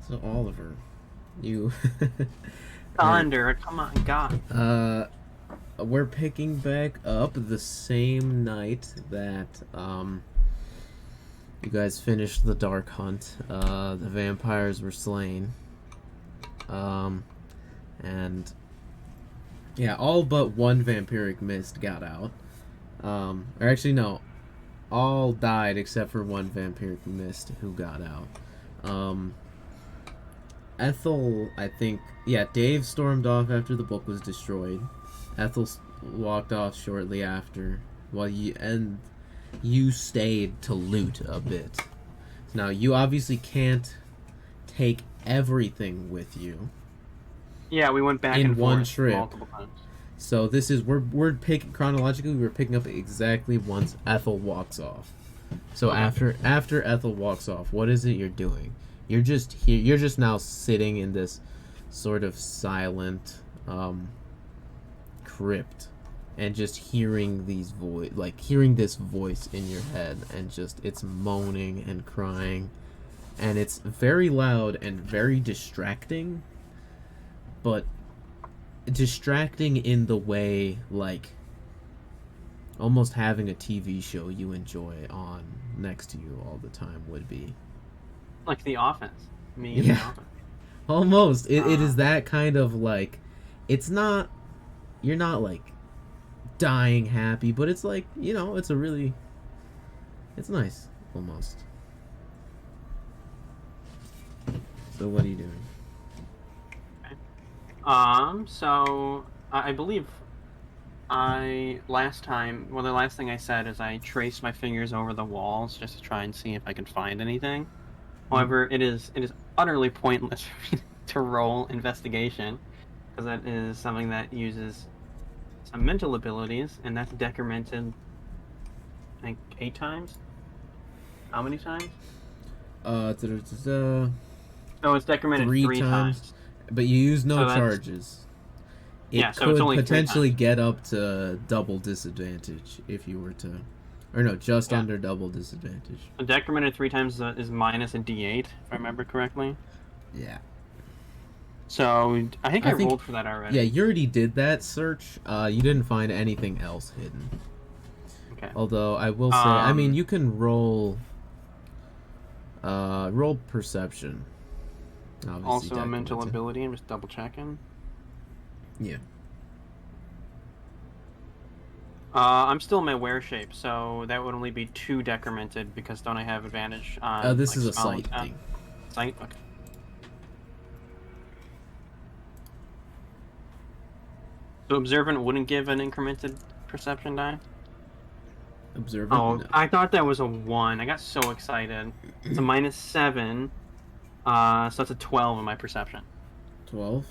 So Oliver, you are Sonder, come on, God. we're picking back up the same night that you guys finished the dark hunt. The vampires were slain. Um and yeah, all but one vampiric mist got out. Or actually no, all died except for one vampiric mist who got out. Um Ethel, I think, yeah, Dave stormed off after the book was destroyed. Ethel walked off shortly after, while you stayed to loot a bit. Now you obviously can't take everything with you Yeah, we went back in and one forth trip. multiple times. So this is we're picking chronologically. We're picking up exactly once Ethel walks off. So Okay. after Ethel walks off, what is it you're doing? You're just here. You're just now sitting in this sort of silent crypt, and just hearing hearing this voice in your head, and just it's moaning and crying, and it's very loud and very distracting, but distracting in the way like almost having a TV show you enjoy on next to you all the time would be. Like The Office. Me and The Yeah, Office. almost. It Uh, is that kind of like, it's not, you're not like dying happy, but it's like, it's a really, it's nice almost. So what are you doing? so I believe the last thing I said is I traced my fingers over the walls just to try and see if I can find anything. However, it is utterly pointless for me to roll investigation, because that is something that uses some mental abilities, and that's decremented, I think, 8 times. How many times? Da-da-da-da, Oh, it's decremented three 3 times, times. but you use no So that's charges. yeah. It So it's could only 3 potentially times. get up to double disadvantage if you were to, or no, just Yeah. under double disadvantage. A decremented 3 times is minus a D8, if I remember correctly. Yeah. So I think I I think, rolled for that yeah, already. you already did that search. You didn't find anything else hidden. Okay. Although I will say, I mean, Um. you can roll perception. Obviously, Also a mental documented. ability. I'm just double checking. Yeah. I'm still in my wear shape, so that would only be 2 decremented, because don't I have advantage on This like is a spell sight thing. sight? Okay. So observant wouldn't give an incremented perception die? Observant? Oh, No. I thought that was a 1. I got so excited. It's a minus 7. So that's a 12 in my perception. 12.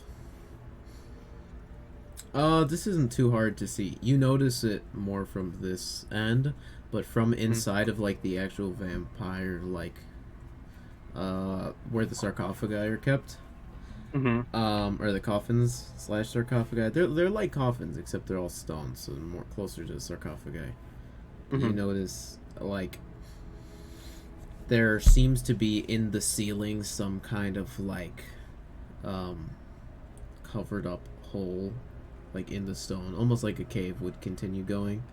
This isn't too hard to see. You notice it more from this end, but from inside of like the actual vampire, like where the sarcophagi are kept, Mm-hmm. or the coffins slash sarcophagi. They're like coffins, except they're all stone, so more closer to the sarcophagi. You Mm-hmm. notice like there seems to be in the ceiling some kind of like um covered up hole, like in the stone, almost like a cave would continue going,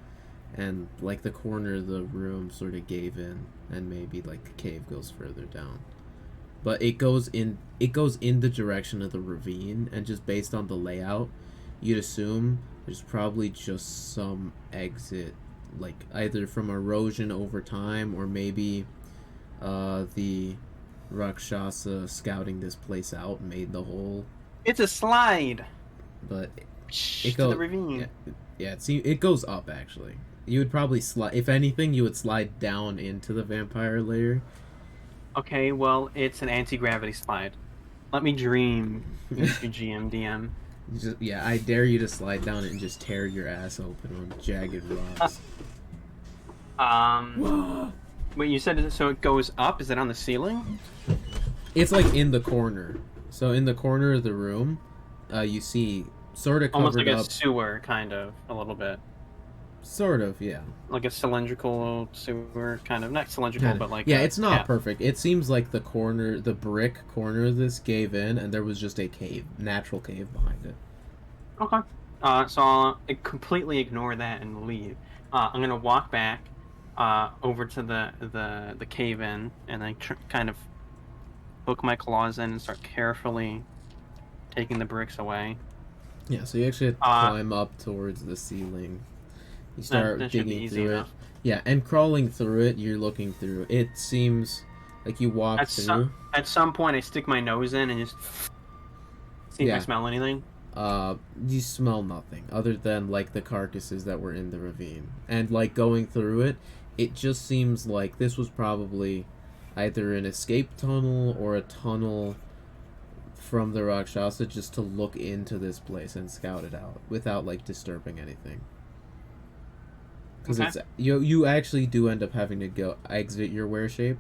and like the corner of the room sort of gave in, and maybe like the cave goes further down, but it goes in the direction of the ravine, and just based on the layout you'd assume there's probably just some exit, like either from erosion over time, or maybe the Rakshasa scouting this place out made the hole. It's a slide But it to the goes, yeah, ravine. yeah, it goes up actually. You would probably slide, if anything you would slide down into the vampire layer. Okay, well, it's an anti-gravity slide. Let me dream, Mr. GMDM. Yeah, I dare you to slide down it and just tear your ass open on jagged rocks. Um, wait, you said so it goes up? Is it on the ceiling? It's like in the corner. So in the corner of the room, you see sort of Almost covered like a up. sewer, kind of, a little bit. Sort of, yeah. Like a cylindrical sewer, kind of. Not cylindrical, Kinda. but like Yeah, a it's not cap. perfect. It seems like the brick corner of this gave in, and there was just a cave, natural cave behind it. Okay. So I'll completely ignore that and leave. I'm gonna walk back, over to the cave in, and then kind of hook my claws in and start carefully taking the bricks away. Yeah, so you actually have to Uh, climb up towards the ceiling. You that start that should be digging easy through it. enough. Yeah, and crawling through it, you're looking through. It seems like you walk At some through. at some point, I stick my nose in and just see if I Yeah, smell anything. you smell nothing other than like the carcasses that were in the ravine. And like going through it, it just seems like this was probably either an escape tunnel or a tunnel from the Rakshasa just to look into this place and scout it out without like disturbing anything. Because Okay. it's you actually do end up having to go exit your wear shape,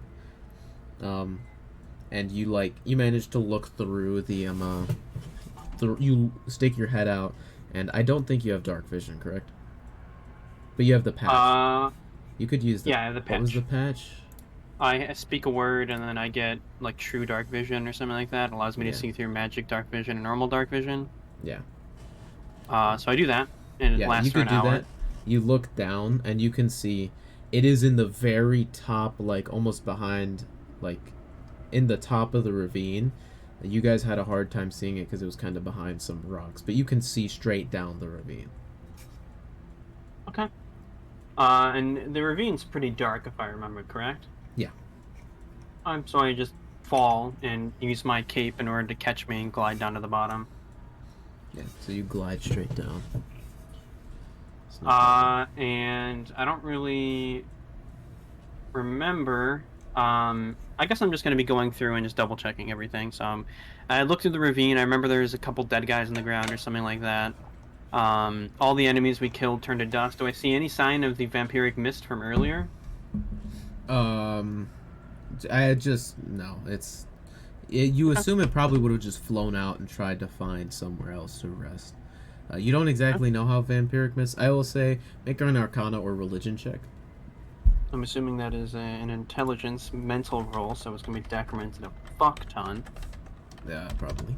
and you manage to look through the you stick your head out, and I don't think you have dark vision, correct? But you have the patch. You could use the Yeah, I have the what was the patch. patch? I speak a word and then I get like true dark vision or something like that. It allows me to Yeah, see through magic dark vision and normal dark vision. yeah, So I do that, and it yeah. You lasts for could an do hour. that. You look down, and you can see it is in the very top, like almost behind, like in the top of the ravine. You guys had a hard time seeing it because it was kind of behind some rocks, but you can see straight down the ravine. Okay. And the ravine's pretty dark if I remember correct. Yeah, So I just fall and use my cape in order to catch me and glide down to the bottom. yeah. So you glide straight down. It's no problem. And I don't really remember. I guess I'm just going to be going through and just double checking everything. So I looked through the ravine. I remember there's a couple dead guys on the ground or something like that. All the enemies we killed turned to dust. Do I see any sign of the vampiric mist from earlier? Um, I just no. You Okay. assume it probably would have just flown out and tried to find somewhere else to rest. You don't exactly know how vampiric mist. I will say, make an Arcana or Religion check. I'm assuming that is an intelligence mental roll, so it's going to be decremented a fuck ton. Yeah, probably.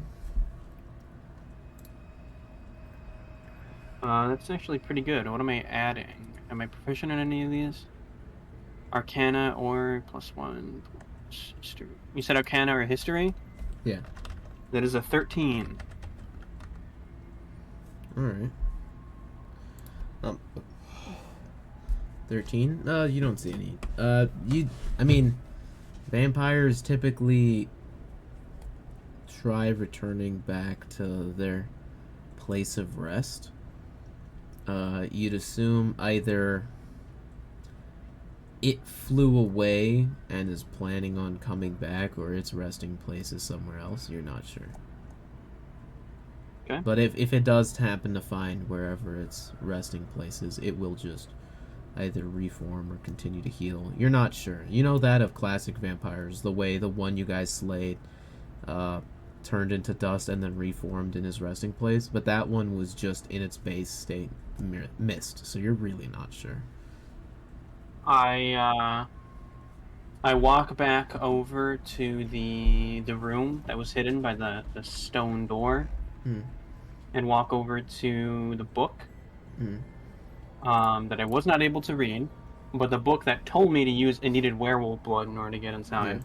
That's actually pretty good. What am I adding? Am I proficient in any of these? Arcana or +1. History. You said Arcana or History? Yeah. That is a 13. All right. 13. You don't see any. I mean, vampires typically try returning back to their place of rest. You'd assume either it flew away and is planning on coming back, or its resting place is somewhere else. You're not sure. Okay. But if it does happen to find wherever its resting place is, it will just either reform or continue to heal. You're not sure. You know that of classic vampires, the way the one you guys slayed turned into dust and then reformed in his resting place, but that one was just in its base state mist, so you're really not sure. I walk back over to the room that was hidden by the stone door, and walk over to the book that I was not able to read, but the book that told me to use it needed werewolf blood in order to get inside.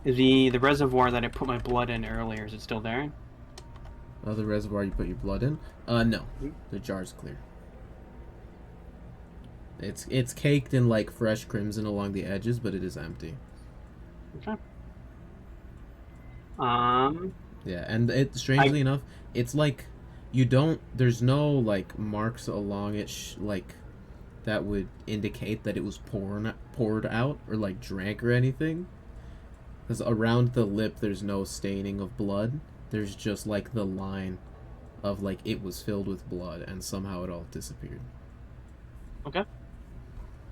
The reservoir that I put my blood in earlier, is it still there? The reservoir you put your blood in? No. Mhm. The jar's clear. It's caked in like fresh crimson along the edges, but it is empty. Okay. Yeah, and strangely enough, it's like there's no like marks along it like that would indicate that it was poured out or like drank or anything. Because around the lip, there's no staining of blood. There's just like the line of like it was filled with blood and somehow it all disappeared. Okay.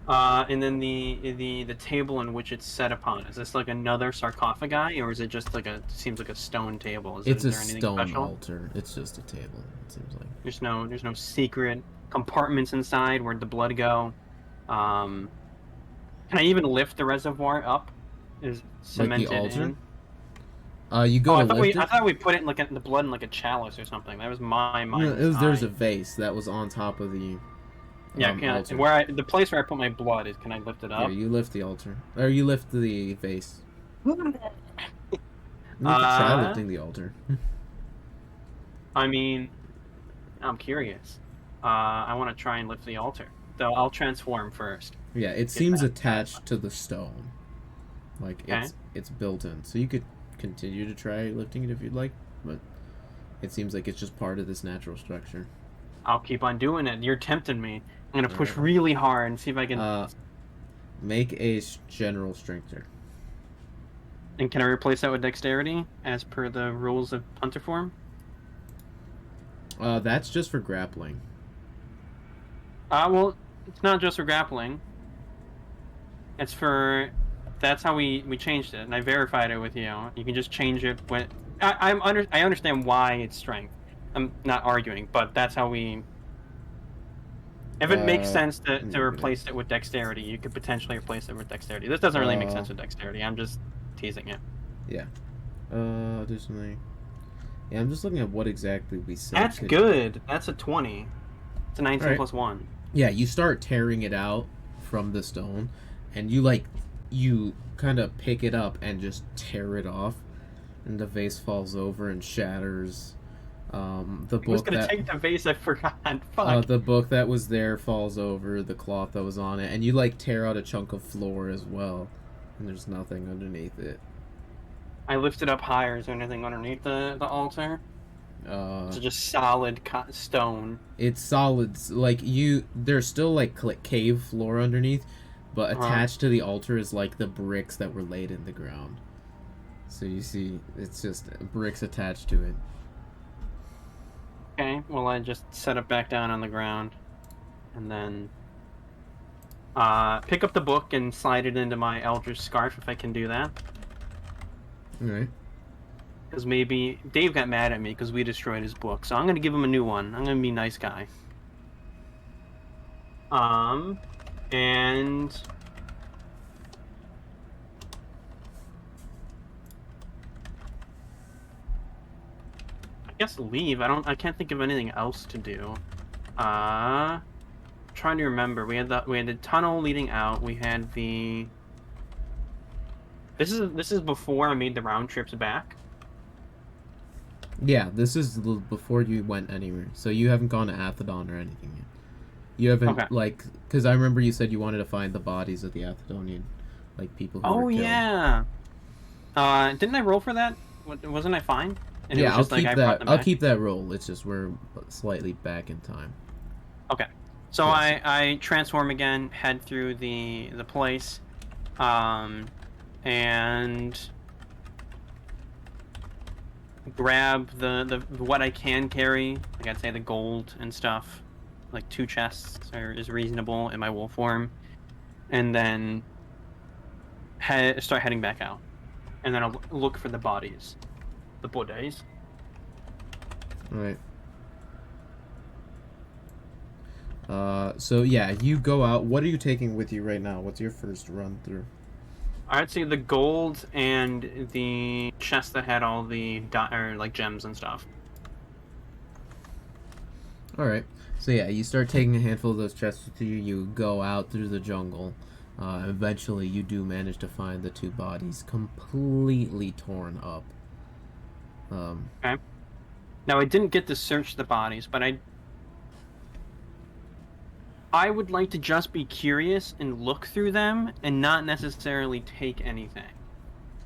And then the table in which it's set upon, is this like another sarcophagi, or is it just like seems like a stone table? Is It's a there anything stone special? altar. It's just a table. It seems like. There's no secret compartments inside where'd the blood go. Can I even lift the reservoir up? Is Like the cemented altar? in? You Oh, go to lift I it. thought we put it in the blood in like a chalice or something. That was my No, mind's there's a eye. vase that was on top of the Yeah, altar. the place where I put my blood is? Can I lift it Here, up? you lift the altar, or you lift the vase. You could try Uh, lifting the altar. I mean, I'm curious. I want to try and lift the altar. So I'll transform first. Yeah, it Get seems that. attached to the stone. Like Okay. it's built in, so you could continue to try lifting it if you'd like, but it seems like it's just part of this natural structure. I'll keep on doing it. You're tempting me. I'm gonna All push right. really hard and see if I can. Make a general strength check. And can I replace that with dexterity as per the rules of hunter form? That's just for grappling. Well, it's not just for grappling. It's for. That's how we changed it, and I verified it with you. You can just change it when. I understand why it's strength. I'm not arguing, but that's how we. If it makes sense to replace it with dexterity, you could potentially replace it with dexterity. This doesn't really make sense with dexterity. I'm just teasing it. Yeah. Additionally. Yeah, I'm just looking at what exactly we said. That's good. That's a 20. It's a 19 right. plus 1. Yeah, you start tearing it out from the stone, and you kind of pick it up and just tear it off, and the vase falls over and shatters. The I was book gonna take the vase, I forgot. Fuck. the book that was there falls over, the cloth that was on it, and you tear out a chunk of floor as well, and there's nothing underneath it. I lifted up higher. Is there anything underneath the altar? It's just solid stone. It's solid. There's still cave floor underneath, but attached to the altar is the bricks that were laid in the ground. So you see, it's just bricks attached to it. Okay, well I just set it back down on the ground, and then pick up the book and slide it into my Eldritch Scarf if I can do that. All right. Because maybe Dave got mad at me because we destroyed his book, so I'm gonna give him a new one. I'm gonna be a nice guy. And I guess leave. I can't think of anything else to do. Trying to remember. We had the tunnel leading out. We had the. This is before I made the round trips back. Yeah, this is before you went anywhere, so you haven't gone to Athedon or anything yet. You haven't because I remember you said you wanted to find the bodies of the Athedonian, people who were killed. Yeah. Didn't I roll for that? Wasn't I fine? And yeah, it was I'll keep that roll. It's just we're slightly back in time. Okay. So yes. I transform again, head through the place, and grab the what I can carry. Like I'd say the gold and stuff. 2 chests is reasonable in my wolf form, and then start heading back out, and then I'll look for the bodies, the bodies. Right. So yeah, you go out. What are you taking with you right now? What's your first run through? I'd say the gold and the chest that had all the gems and stuff. All right. So yeah, you start taking a handful of those chests with you. You go out through the jungle. Eventually, you do manage to find the 2 bodies completely torn up. Okay. Now I didn't get to search the bodies, but I would like to just be curious and look through them and not necessarily take anything.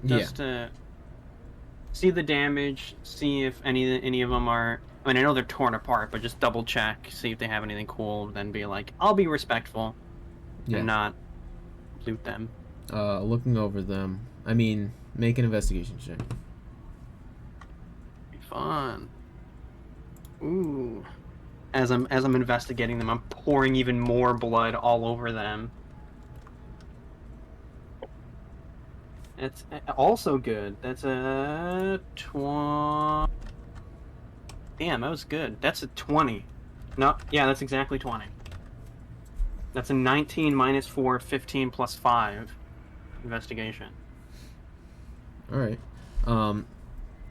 Just to see the damage, see if any of them are. I mean, I know they're torn apart, but just double check, see if they have anything cool. Then be like, I'll be respectful, and not loot them. Looking over them. I mean, make an investigation check. Be fun. Ooh. As I'm investigating them, I'm pouring even more blood all over them. It's also good. That's a 20. Damn, that was good. That's a 20. No, yeah, that's exactly 20. That's a 19 minus 4, 15 plus 5 investigation. All right.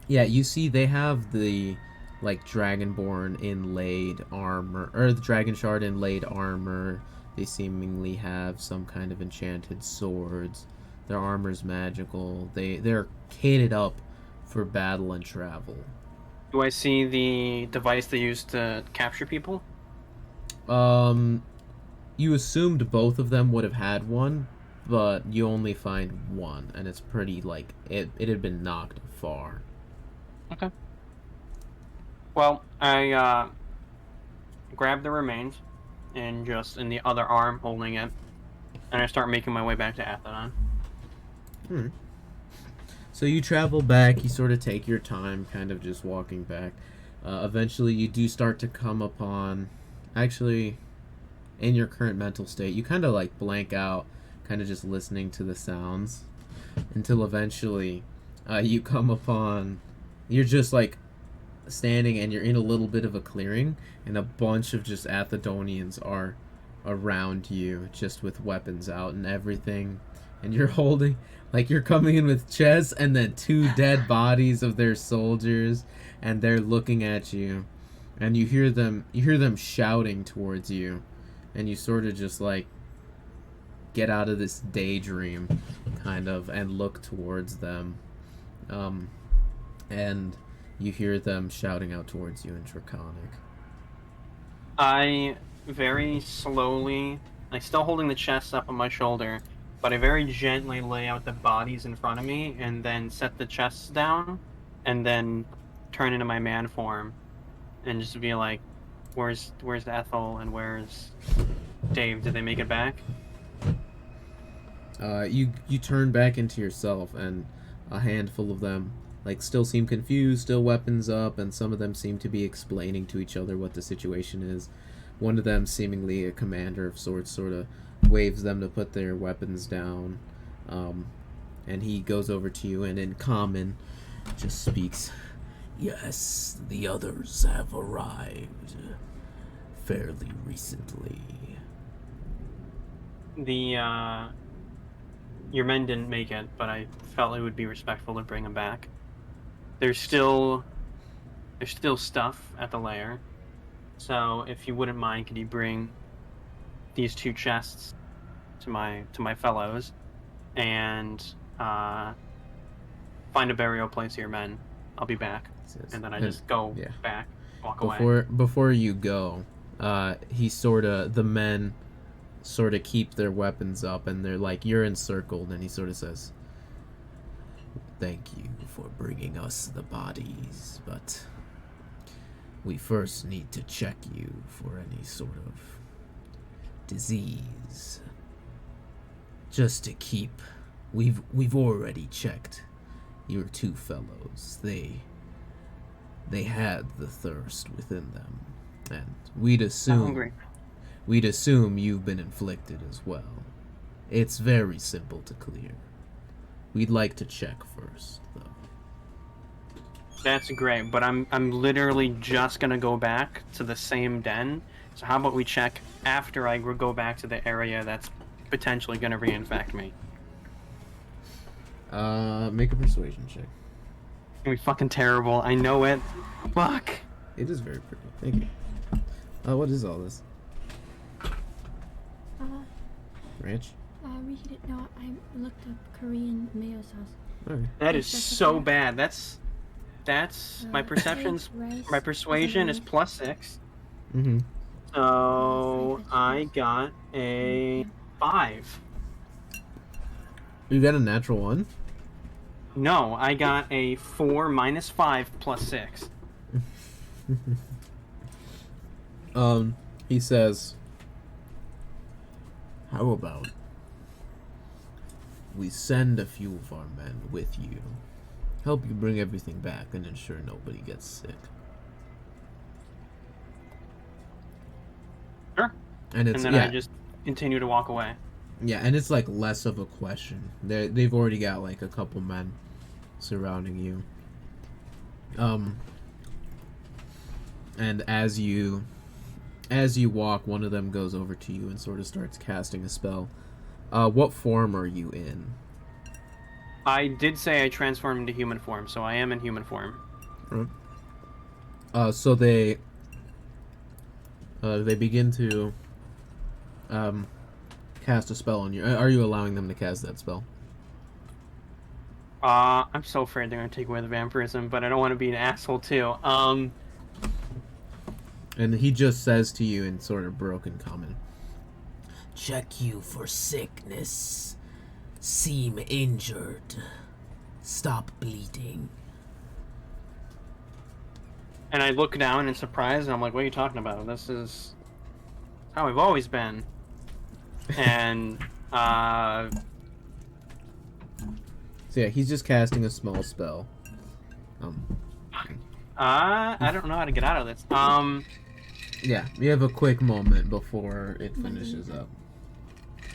Yeah, you see they have the like dragonborn inlaid armor, or the dragon shard inlaid armor. They seemingly have some kind of enchanted swords. Their armor's magical. They're kitted up for battle and travel. Do I see the device they use to capture people? Um, you assumed both of them would have had one, but you only find one, and it's pretty like it had been knocked far. Okay. Well, I grab the remains, and just in the other arm holding it, and I start making my way back to Athedon. Hmm. So you travel back, you sort of take your time, kind of just walking back. Eventually, you do start to come upon. Actually, in your current mental state, you kind of like blank out, kind of just listening to the sounds, until eventually you come upon. You're just like standing and you're in a little bit of a clearing, and a bunch of just Athedonians are around you, just with weapons out and everything. And you're holding, like, you're coming in with chests and then two dead bodies of their soldiers, and they're looking at you, and you hear them shouting towards you, and you sort of just like get out of this daydream, kind of, and look towards them, and you hear them shouting out towards you in Draconic. I very slowly, like still holding the chest up on my shoulder, but I very gently lay out the bodies in front of me and then set the chests down and then turn into my man form and just be like, where's Ethel and where's Dave? Did they make it back? You turn back into yourself, and a handful of them like still seem confused, still weapons up, and some of them seem to be explaining to each other what the situation is. One of them, seemingly a commander of sorts, sort of waves them to put their weapons down, and he goes over to you and in common just speaks. Yes, the others have arrived fairly recently. The your men didn't make it, but I felt it would be respectful to bring them back. There's still stuff at the lair, so if you wouldn't mind, could you bring these two chests to my fellows and find a burial place for your men? I'll be back. And then I just go back, walk away. Before you go, the men sort of keep their weapons up, and they're like, you're encircled, and he sort of says, thank you for bringing us the bodies, but we first need to check you for any sort of disease. Just to keep, we've already checked your two fellows. They had the thirst within them, and we'd assume you've been inflicted as well. It's very simple to clear. We'd like to check first, though. That's great, but I'm literally just gonna go back to the same den. So how about we check after I go back to the area that's potentially gonna reinfect me? Make a persuasion check. It's gonna be fucking terrible. I know it. Fuck. It is very pretty. Thank you. What is all this? Ranch? Read it. No, I looked up Korean mayo sauce. Okay. That is so bad. That's my perception's my persuasion is +6. Mm-hmm. So I got a 5. You got a natural 1? No, I got a 4 minus 5 plus 6. He says, how about we send a few of our men with you, help you bring everything back, and ensure nobody gets sick. Sure. And then I just continue to walk away. Yeah, and it's like less of a question. They've already got like a couple men surrounding you. And as you as you walk, one of them goes over to you and sort of starts casting a spell. What form are you in? I did say I transformed into human form, so I am in human form. So they begin to cast a spell on you. Are you allowing them to cast that spell? I'm so afraid they're gonna take away the vampirism, but I don't want to be an asshole too. And he just says to you in sort of broken common, "Check you for sickness. Seem injured. Stop bleeding." And I look down in surprise, and I'm like, "What are you talking about? This is how I've always been." And so yeah, he's just casting a small spell. I don't know how to get out of this. Yeah, you have a quick moment before it finishes up.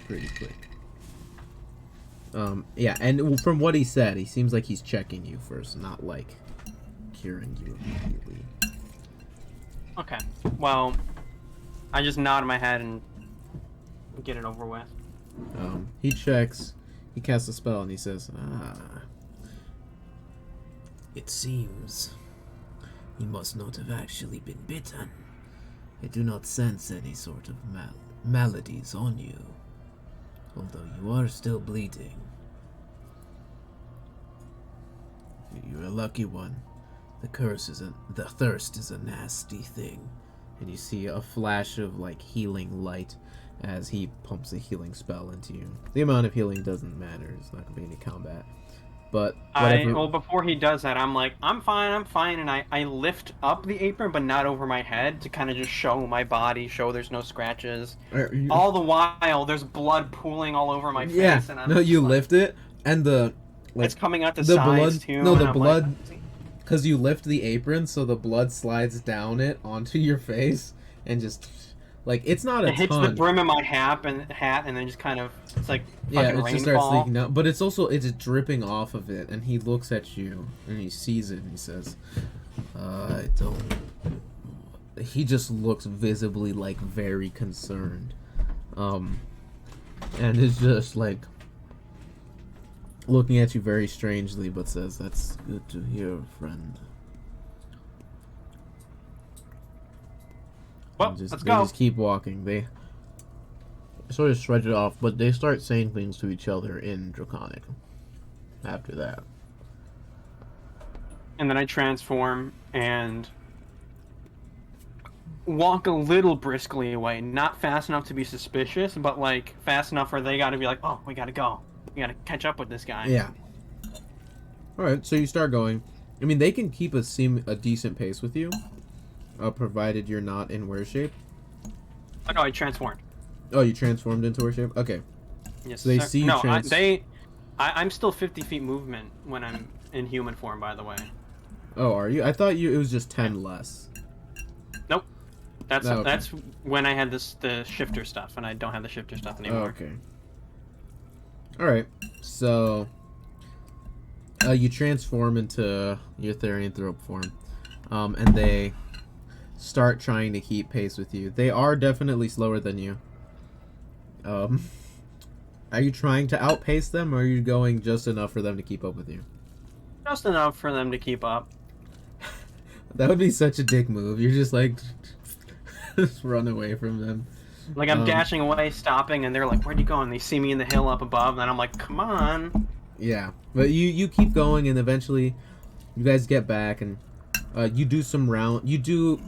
Pretty quick. Yeah, and from what he said, he seems like he's checking you first, not like curing you immediately. Okay. Well, I just nod my head and get it over with. He checks, he casts a spell, and he says, "It seems you must not have actually been bitten. I do not sense any sort of maladies on you, although you are still bleeding. You're a lucky one. The thirst is a nasty thing." And you see a flash of like healing light as he pumps a healing spell into you. The amount of healing doesn't matter. It's not gonna be any combat. But whatever. Well, before he does that, I'm like, I'm fine, and I lift up the apron, but not over my head, to kind of just show my body, show there's no scratches. All the while, there's blood pooling all over my face. Yeah, And I'm no, you like, lift it, and it's coming out the sides blood, too. No, the blood, because you lift the apron, so the blood slides down it onto your face, and just like it's not a ton. It hits the brim of my hat, and then just kind of it's like yeah, fucking it just starts rainfall. leaking down. But it's dripping off of it, and he looks at you and he sees it and he says, "I don't." He just looks visibly like very concerned, and is just like looking at you very strangely, but says, "That's good to hear, friend." Well, They let's go. just keep walking. They sort of stretch it off, but they start saying things to each other in Draconic after that. And then I transform and walk a little briskly away. Not fast enough to be suspicious, but like fast enough where they gotta be like, "Oh, we gotta go. We gotta catch up with this guy." Yeah. Alright, so you start going. I mean, they can keep a decent pace with you, provided you're not in were shape. Oh, no, I transformed. Oh, you transformed into were shape? Okay. Yes, So they sir. see you No, I'm still 50 feet movement when I'm in human form, by the way. Oh, are you? I thought it was just 10 less. Nope. That's Oh, okay. that's when I had the shifter stuff, and I don't have the shifter stuff Oh, anymore. okay. Alright, so you transform into your Therianthrope form, and they start trying to keep pace with you. They are definitely slower than you. Are you trying to outpace them, or are you going just enough for them to keep up with you? Just enough for them to keep up. That would be such a dick move. You're just like, just run away from them. Like I'm dashing away, stopping, and they're like, "Where'd you go?" And they see me in the hill up above, and I'm like, "Come on!" Yeah, but you keep going, and eventually, you guys get back, and you do some you do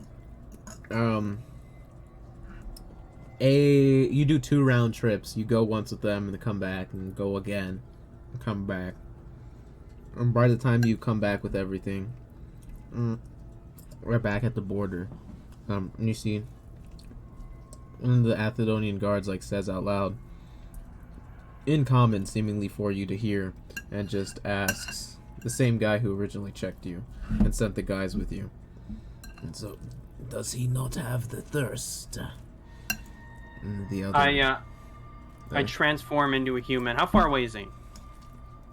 2-round trips. You go once with them, and then come back, and go again, and come back. And by the time you come back with everything, we're back at the border. And you see one of the Athedonian guards like says out loud, in common seemingly for you to hear, and just asks, the same guy who originally checked you and sent the guys with you, and so, does he not have the thirst? And the other I transform into a human. How far away is he?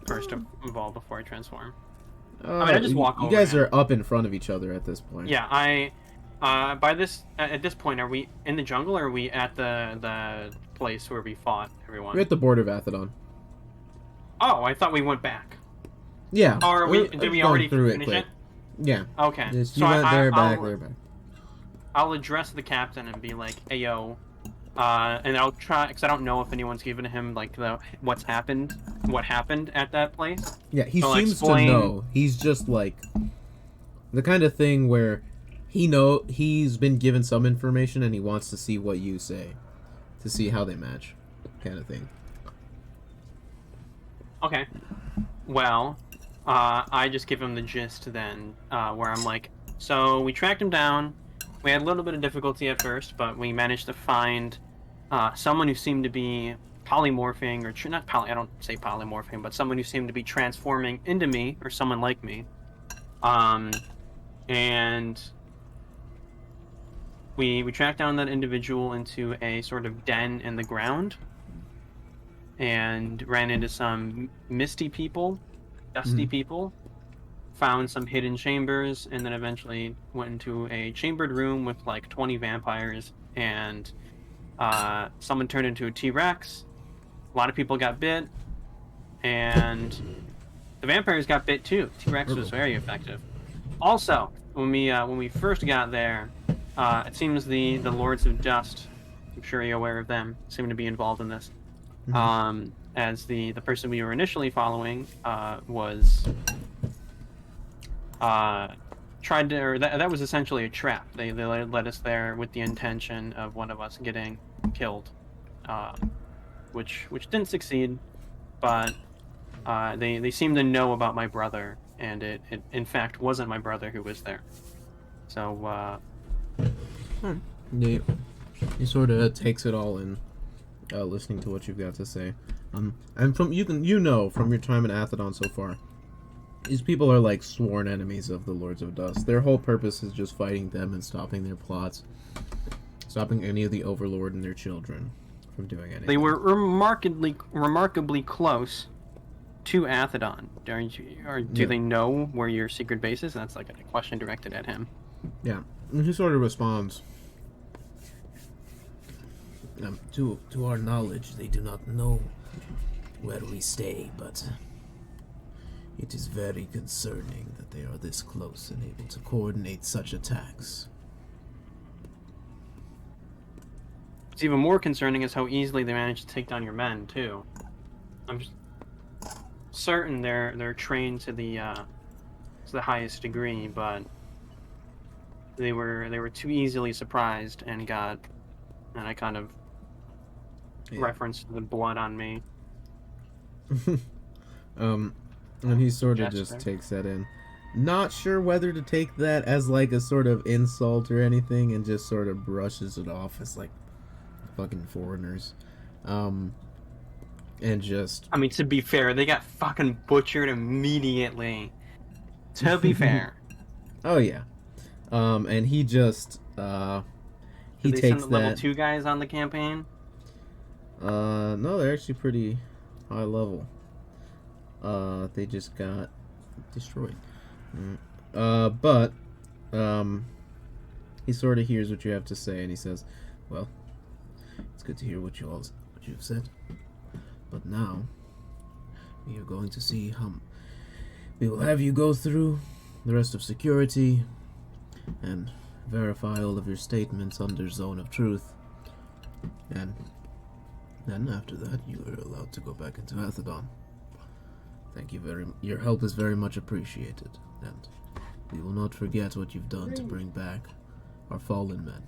First of all, before I transform. I mean, I just walk over. You guys are up in front of each other at this point. Yeah, At this point, are we in the jungle, or are we at the place where we fought everyone? We're at the border of Athedon. Oh, I thought we went back. Yeah. Or did we already through finish it? Yeah. Okay. Just, So you went there, back, I'll, there, back. I'll address the captain and be like, "Hey, yo," and I'll try, because I don't know if anyone's given him like what happened at that place. Yeah, he So, seems to know. He's just like the kind of thing where he's been given some information and he wants to see what you say, to see how they match, kind of thing. Okay. Well, I just give him the gist then, where I'm like, so we tracked him down. We had a little bit of difficulty at first, but we managed to find someone who seemed to be polymorphing, or I don't say polymorphing, but someone who seemed to be transforming into me, or someone like me. And we tracked down that individual into a sort of den in the ground, and ran into some misty people, dusty people, found some hidden chambers, and then eventually went into a chambered room with like 20 vampires, and someone turned into a T-Rex. A lot of people got bit, and the vampires got bit too. T-Rex was very effective. Also, when we first got there, it seems the Lords of Dust, I'm sure you're aware of them, seem to be involved in this. As the person we were initially following was tried to, or that was essentially a trap. They led us there with the intention of one of us getting killed, which didn't succeed, but they seemed to know about my brother, and it in fact wasn't my brother who was there. So He sort of takes it all in, listening to what you've got to say. And from from your time in Athedon so far, these people are like sworn enemies of the Lords of Dust. Their whole purpose is just fighting them and stopping their plots, stopping any of the Overlord and their children from doing anything. they were remarkably close to Athedon. Do they know where your secret base is? That's like a question directed at him. Yeah, and he sort of responds. To our knowledge, they do not know where we stay, but it is very concerning that they are this close and able to coordinate such attacks. What's even more concerning is how easily they managed to take down your men too. I'm just certain they're trained to the highest degree, but they were too easily surprised and I kind of referenced the blood on me. And he sort of just takes that in. Not sure whether to take that as like a sort of insult or anything, and just sort of brushes it off as like fucking foreigners. And just... I mean, to be fair, they got fucking butchered immediately. To be fair. Oh yeah. And he just he Did they takes send the level 2 guys on the campaign? No, they're actually pretty high level. They just got destroyed. But he sort of hears what you have to say, and he says, "Well, it's good to hear what you've said. But now we are going to see how we will have you go through the rest of security and verify all of your statements under Zone of Truth, and then after that you are allowed to go back into Athedon. Thank you your help is very much appreciated, and we will not forget what you've done to bring back our fallen men."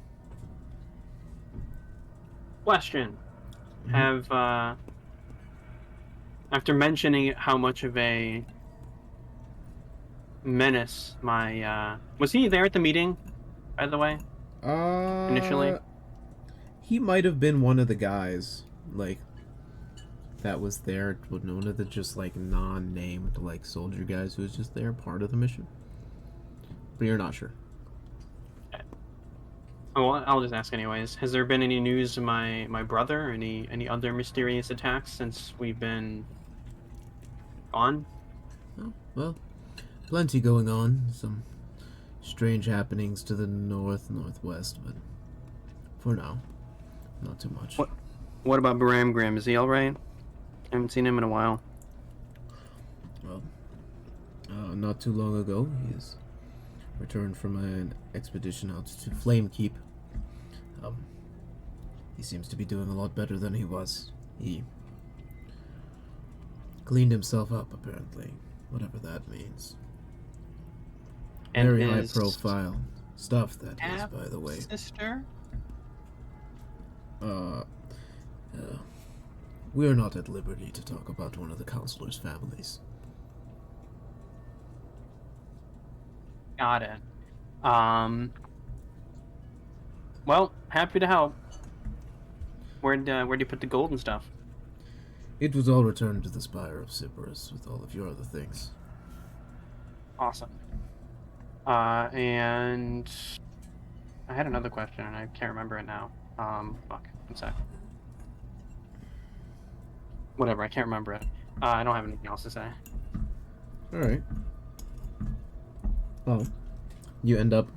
Question. Have, after mentioning how much of a menace my, was he there at the meeting, by the way? Initially? He might have been one of the guys, like, that was there, one of the just, like, non-named, like, soldier guys who was just there, part of the mission. But you're not sure. Oh, well, I'll just ask anyways. Has there been any news of my brother? Any other mysterious attacks since we've been gone? Oh, well, plenty going on. Some strange happenings to the northwest, but for now, not too much. What about Baram Grim? Is he alright? I haven't seen him in a while. Well, not too long ago, he has returned from an expedition out to Flamekeep. He seems to be doing a lot better than he was. He cleaned himself up, apparently, whatever that means. And Very his high-profile stuff, that is, by the way. Sister? We are not at liberty to talk about one of the counselor's families. Got it. Well, happy to help. Where'd you put the gold and stuff? It was all returned to the Spire of Sybaris with all of your other things. Awesome. And I had another question and I can't remember it now. Fuck. One sec. Whatever, I can't remember it. I don't have anything else to say. Alright. Oh. You end up,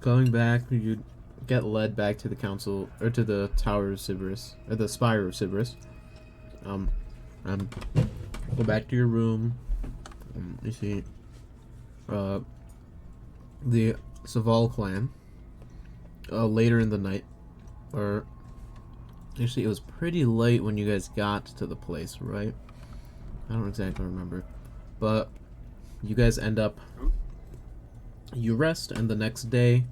going back, you get led back to the council, or to the Tower of Sybaris, or the Spire of Sybaris. Go back to your room. You see, the Saval clan, later in the night, or actually it was pretty late when you guys got to the place, right? I don't exactly remember, but you guys end up, you rest, and the next day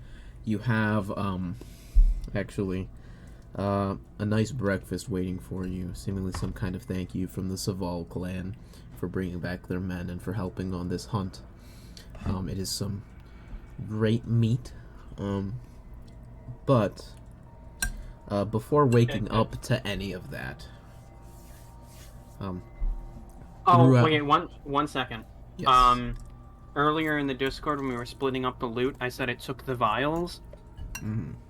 you have actually a nice breakfast waiting for you, seemingly some kind of thank you from the Saval clan for bringing back their men and for helping on this hunt. It is some great meat, but before waking up to any of that, wait, one second. yes. Earlier in the Discord when we were splitting up the loot, I said it took the vials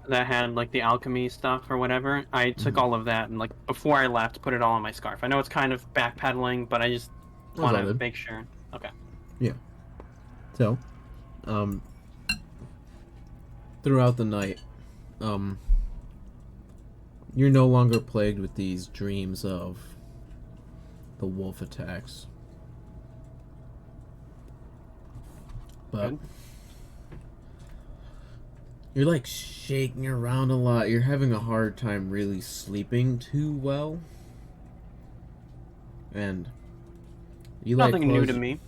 that had like the alchemy stuff or whatever. I took all of that and like before I left, put it all on my scarf. I know it's kind of backpedaling, but I just want to make sure. Okay. Yeah. So, throughout the night, you're no longer plagued with these dreams of the wolf attacks. But Good. you're like shaking around a lot. You're having a hard time really sleeping too well. And you like Nothing new to me.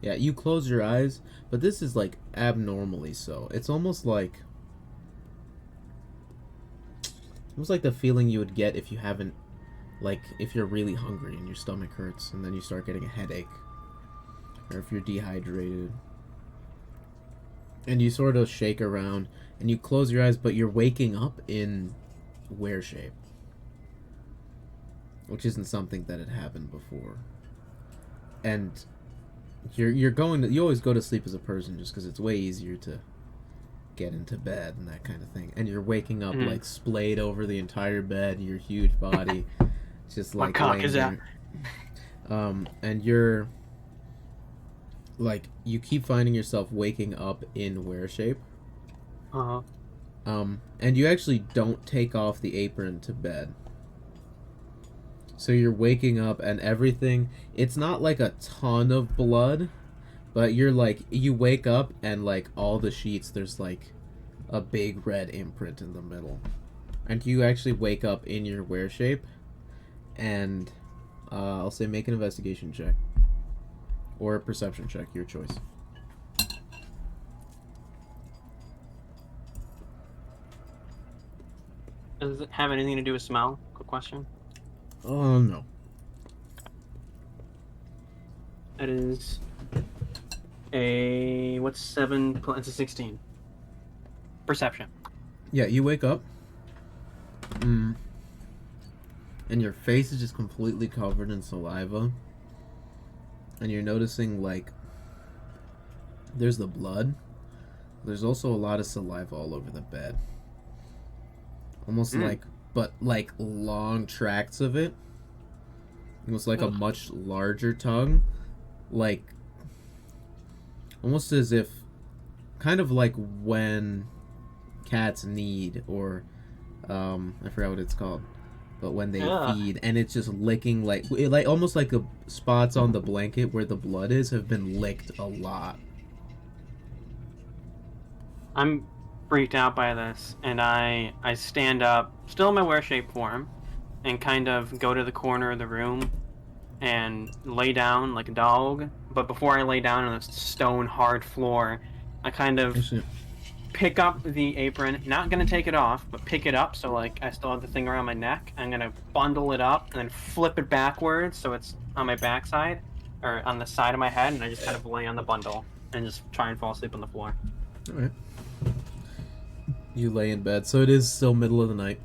Yeah, you close your eyes, but this is like abnormally so. It's almost like the feeling you would get if you haven't, like, if you're really hungry and your stomach hurts and then you start getting a headache, or if you're dehydrated. And you sort of shake around and you close your eyes, but you're waking up in were shape, which isn't something that had happened before. And you always go to sleep as a person just because it's way easier to get into bed and that kind of thing. And you're waking up like splayed over the entire bed, your huge body, just like. What cock is that? And you're like, you keep finding yourself waking up in were shape. And you actually don't take off the apron to bed. So you're waking up and everything, it's not like a ton of blood, but you're like, you wake up and like all the sheets, there's like a big red imprint in the middle. And you actually wake up in your were shape, and I'll say make an investigation check. Or a perception check, your choice. Does it have anything to do with smell? Quick question. Oh, no. That is a... What's 7 plus... It's a 16. Perception. Yeah, you wake up. And your face is just completely covered in saliva. And you're noticing, like, there's the blood. There's also a lot of saliva all over the bed. Almost like, but like long tracts of it. Almost like a much larger tongue. Like, almost as if kind of like when cats need, or I forgot what it's called, but when they Ugh. feed, and it's just licking like almost like the spots on the blanket where the blood is have been licked a lot. I'm freaked out by this, and I stand up, still in my wear-shape form, and kind of go to the corner of the room and lay down like a dog. But before I lay down on the stone hard floor, I kind of Actually, pick up the apron, not gonna take it off, but pick it up so like I still have the thing around my neck. I'm gonna bundle it up and then flip it backwards so it's on my backside or on the side of my head, and I just kind of lay on the bundle and just try and fall asleep on the floor. all right. You lay in bed, so it is still middle of the night.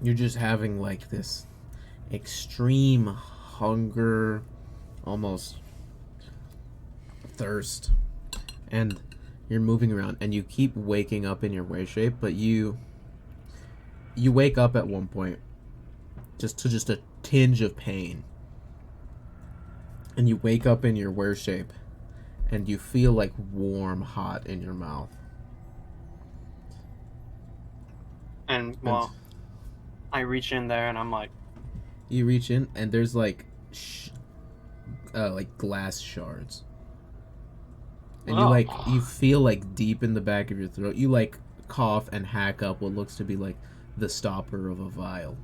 You're just having like this extreme hunger, almost thirst, and you're moving around, and you keep waking up in your wear shape, but you wake up at one point just a tinge of pain, and you wake up in your wear shape, and you feel like warm hot in your mouth. And well, I reach in there and I'm like, You reach in, and there's like glass shards, and you feel like deep in the back of your throat. You like cough and hack up what looks to be like the stopper of a vial.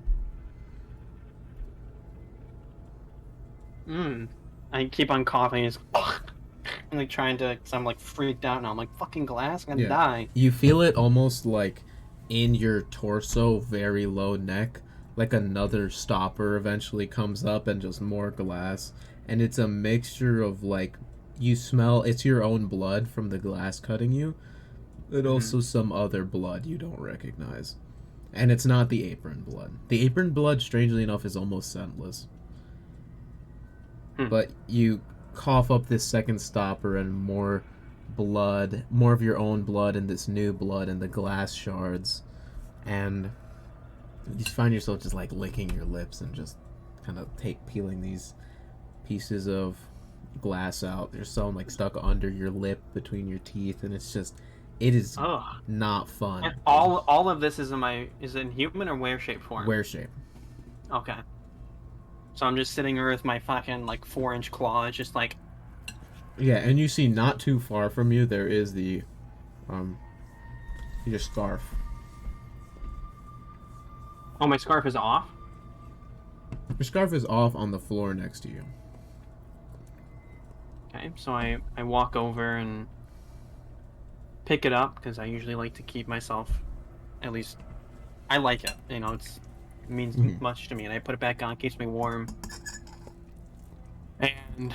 I keep on coughing, and just I'm like trying to, cause I'm like freaked out now. I'm like, fucking glass, I'm gonna die. You feel it almost like in your torso, very low neck, like another stopper eventually comes up and just more glass. And it's a mixture of like, you smell, it's your own blood from the glass cutting you, but also some other blood you don't recognize. And it's not the apron blood. The apron blood, strangely enough, is almost scentless. But you cough up this second stopper and more blood, more of your own blood and this new blood and the glass shards, and you find yourself just like licking your lips and just kind of peeling these pieces of glass out. They're so like stuck under your lip between your teeth, and it is not fun. And all of this is in human or wear shape form? Wear shape. Okay. So I'm just sitting here with my fucking like 4-inch claws, just like. Yeah, and you see not too far from you there is the your scarf. Oh, my scarf is off? Your scarf is off on the floor next to you. Okay, so I walk over and pick it up, because I usually like to keep myself, at least, I like it, you know, it means much to me, and I put it back on, keeps me warm. And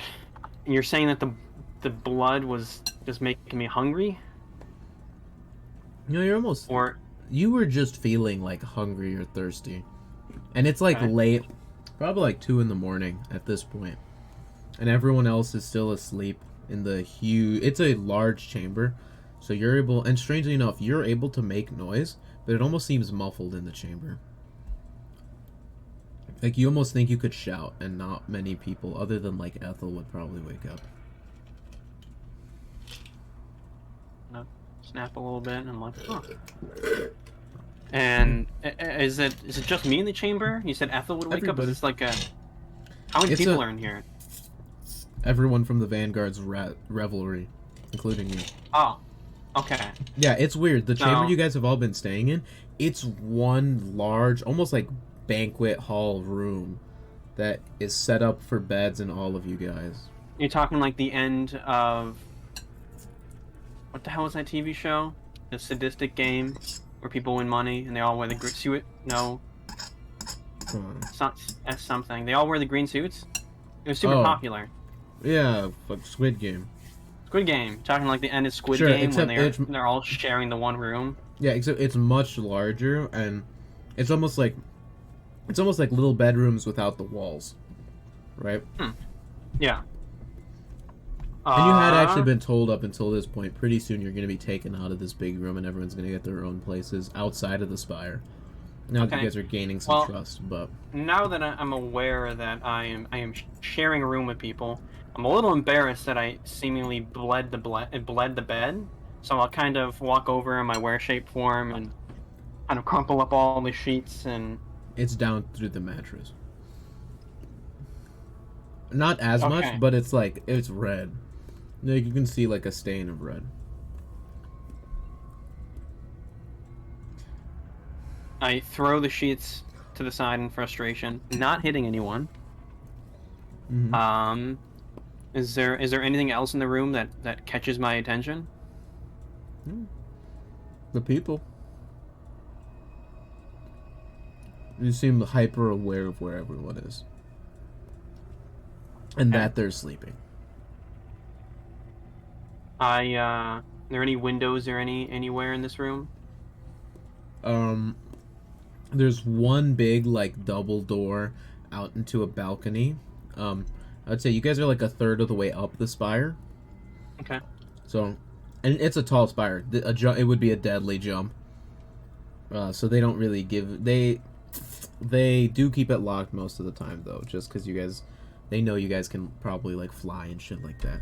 you're saying that the blood was just making me hungry? You know, you're almost... Or... You were just feeling like hungry or thirsty. And it's like late, probably like 2 in the morning at this point. And everyone else is still asleep in the huge... It's a large chamber, so you're able... And strangely enough, you're able to make noise, but it almost seems muffled in the chamber. Like, you almost think you could shout, and not many people, other than like Ethel, would probably wake up. Snap a little bit, and I'm like, huh. And is it just me in the chamber? You said Ethel would wake up? Is this like a... How many people are in here? Everyone from the Vanguard's revelry, including you. Oh, okay. Yeah, it's weird. The chamber you guys have all been staying in, it's one large, almost like banquet hall room that is set up for beds and all of you guys. You're talking like the end of... What the hell was that TV show? The sadistic game where people win money and they all wear the green suit? No. That's something. They all wear the green suits? It was super popular. Yeah, like Squid Game. Squid Game. Talking like the end of Squid Game when they're all sharing the one room. Yeah, except it's much larger, and it's almost like little bedrooms without the walls, right? Yeah. And you had actually been told up until this point, pretty soon you're going to be taken out of this big room and everyone's going to get their own places outside of the spire. Now that you guys are gaining some trust, but... Now that I'm aware that I am sharing a room with people, I'm a little embarrassed that I seemingly bled the bed, so I'll kind of walk over in my wear-shaped form and kind of crumple up all the sheets and... It's down through the mattress. Not as much, Okay. but it's like, it's red. Like, you can see like a stain of red. I throw the sheets to the side in frustration, not hitting anyone. Mm-hmm. Is there anything else in the room that catches my attention? The people. You seem hyper aware of where everyone is. And that they're sleeping. Are there any windows or anywhere in this room? There's one big, like, double door out into a balcony. I'd say you guys are like a third of the way up the spire. Okay. So, and it's a tall spire. It would be a deadly jump. So they don't really give... They do keep it locked most of the time, though, just because you guys... They know you guys can probably, like, fly and shit like that.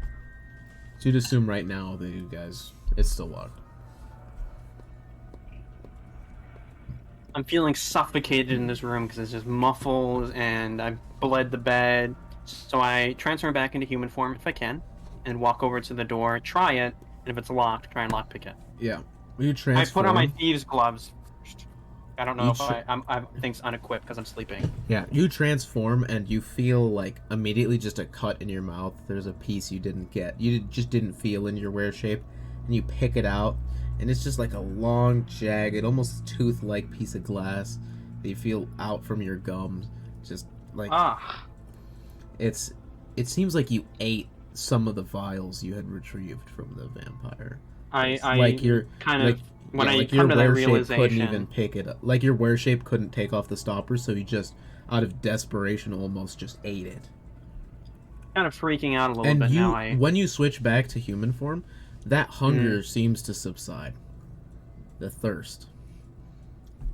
So you'd assume right now that you guys... It's still locked. I'm feeling suffocated in this room because it's just muffled and I bled the bed. So I transfer back into human form if I can and walk over to the door, try it, and if it's locked, try and lockpick it. Yeah. You I transform... put on my thieves' gloves first. I don't know You if I'm things unequipped because I'm sleeping. Yeah, you transform and you feel like immediately just a cut in your mouth. There's a piece you didn't get. You just didn't feel in your wear shape. And you pick it out, and it's just like a long, jagged, almost tooth-like piece of glass that you feel out from your gums. Just like... It seems like you ate some of the vials you had retrieved from the vampire. I like you're kind like, of when yeah, I like come your to that wear shape couldn't realization, even pick it up. Like your wear shape couldn't take off the stopper, so you just, out of desperation, almost just ate it. kind of freaking out a little And bit you, now. when you switch back to human form, that hunger seems to subside. The thirst,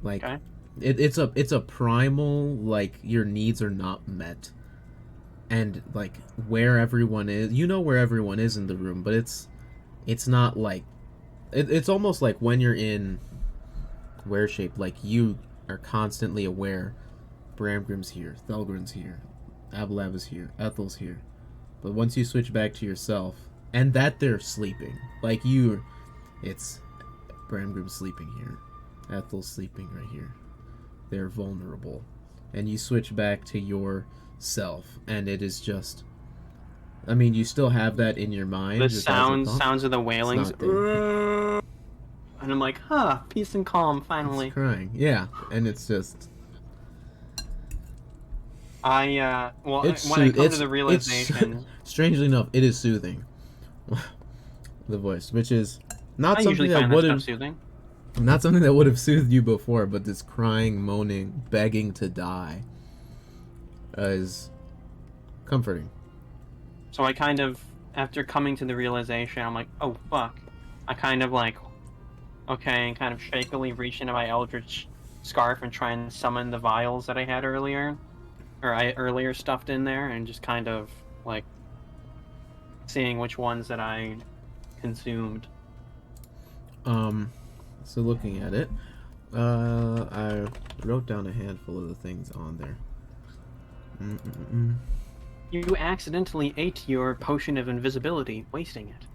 like Okay. it's a primal, like your needs are not met, and like where everyone is, you know where everyone is in the room, but it's not like it's almost like when you're in wear shape, like you are constantly aware. Bramgrim's here, Thelgrin's here, Ablab is here, Ethel's here. But once you switch back to yourself, and that they're sleeping, like it's Bramgrim's sleeping here, Ethel's sleeping right here. They're vulnerable. And you switch back to yourself, and it is just... I mean, you still have that in your mind. The just as a thought. sounds of the wailings. And I'm like, peace and calm, finally. It's crying. Yeah, and it's just... When I come to the realization... strangely enough, it is soothing. The voice, which is not I something usually that find would that have... stuff soothing. Not something that would have soothed you before, but this crying, moaning, begging to die is comforting. So I kind of, after coming to the realization, I'm like, oh fuck. I kind of like, okay, and kind of shakily reach into my eldritch scarf and try and summon the vials that I had earlier. Or I earlier stuffed in there, and just kind of like seeing which ones that I consumed. So looking at it, I wrote down a handful of the things on there. You accidentally ate your potion of invisibility, wasting it.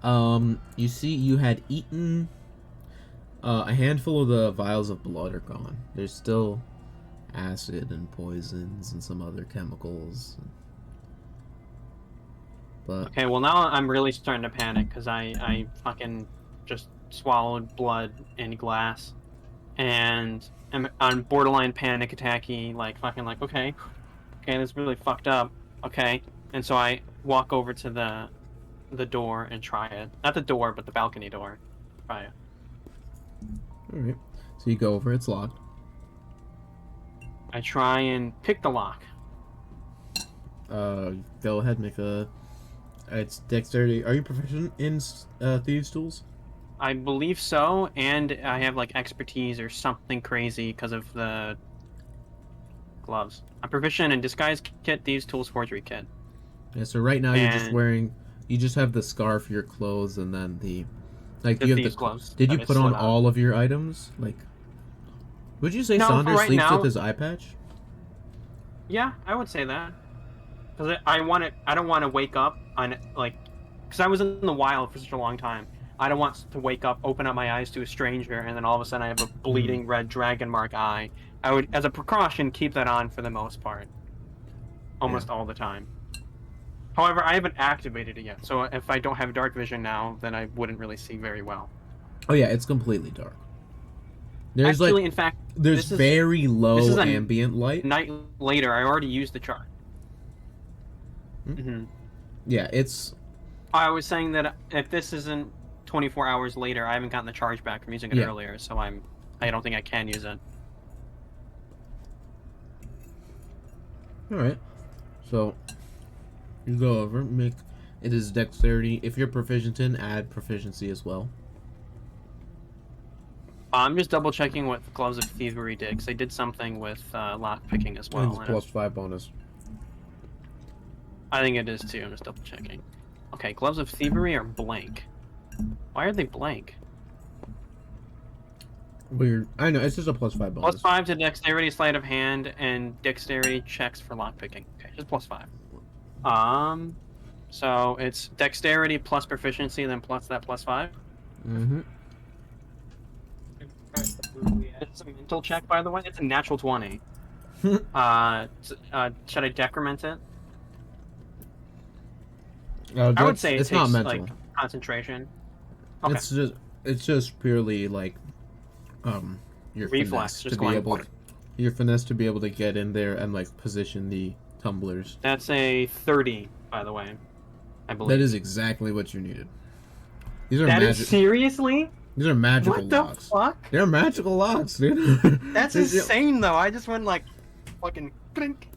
Oh. You see, you had eaten a handful of the vials of blood are gone. There's still acid and poisons and some other chemicals. But Okay, well now I'm really starting to panic because I fucking just swallowed blood and glass, and I'm on borderline panic attacky, like fucking like okay, this is really fucked up. Okay, and so I walk over to the door and try it. Not the door, but the balcony door. Try it. all right, so you go over. It's locked. I try and pick the lock. Go ahead, make a. It's dexterity. Are you proficient in thieves' tools? I believe so, and I have like expertise or something crazy because of the gloves. I'm proficient in disguise kit, thieves tools, forgery kit. Yeah, so right now you're just And- wearing. You just have the scarf, your clothes, and then the. Like, The you have thieves' the. gloves Did you that I put on slid on. all of your items? Like. Would you say No, for Sonder right sleeps now- with his eye patch? Yeah, I would say that. Because I don't want to wake up on, like... Because I was in the wild for such a long time. I don't want to wake up, open up my eyes to a stranger, and then all of a sudden I have a bleeding red dragon mark eye. I would, as a precaution, keep that on for the most part. Almost all the time. However, I haven't activated it yet, so if I don't have dark vision now, then I wouldn't really see very well. Oh yeah, it's completely dark. There's Actually, like in fact, there's this is very low this is a ambient light. night later. I already used the chart. Hmm? Yeah, it's I was saying that if this isn't 24 hours later, I haven't gotten the charge back from using it earlier, so I don't think I can use it. all right. So you go over, make it is dexterity. If you're proficient in, add proficiency as well. I'm just double checking what Gloves of Thievery did, because they did something with lock picking as well. It's +5 bonus. I think it is too. I'm just double checking. Okay, Gloves of Thievery are blank. Why are they blank? Weird. I know, it's just a +5 bonus. +5 to Dexterity, Sleight of Hand, and Dexterity checks for lock picking. Okay, just +5. So it's Dexterity plus Proficiency, then plus that +5. Mm-hmm. It's a mental check, by the way. It's a natural 20. Should I decrement it? I would say it's it not takes, mental. like, concentration. Okay. It's just purely like your Reflex, finesse just to be going able your finesse to be able to get in there and like position the tumblers. That's a 30, by the way. I believe. That is exactly what you needed. These are That is seriously? These are magical What the locks. fuck? They're magical locks, dude. That's insane, though. I just went like, fucking clink.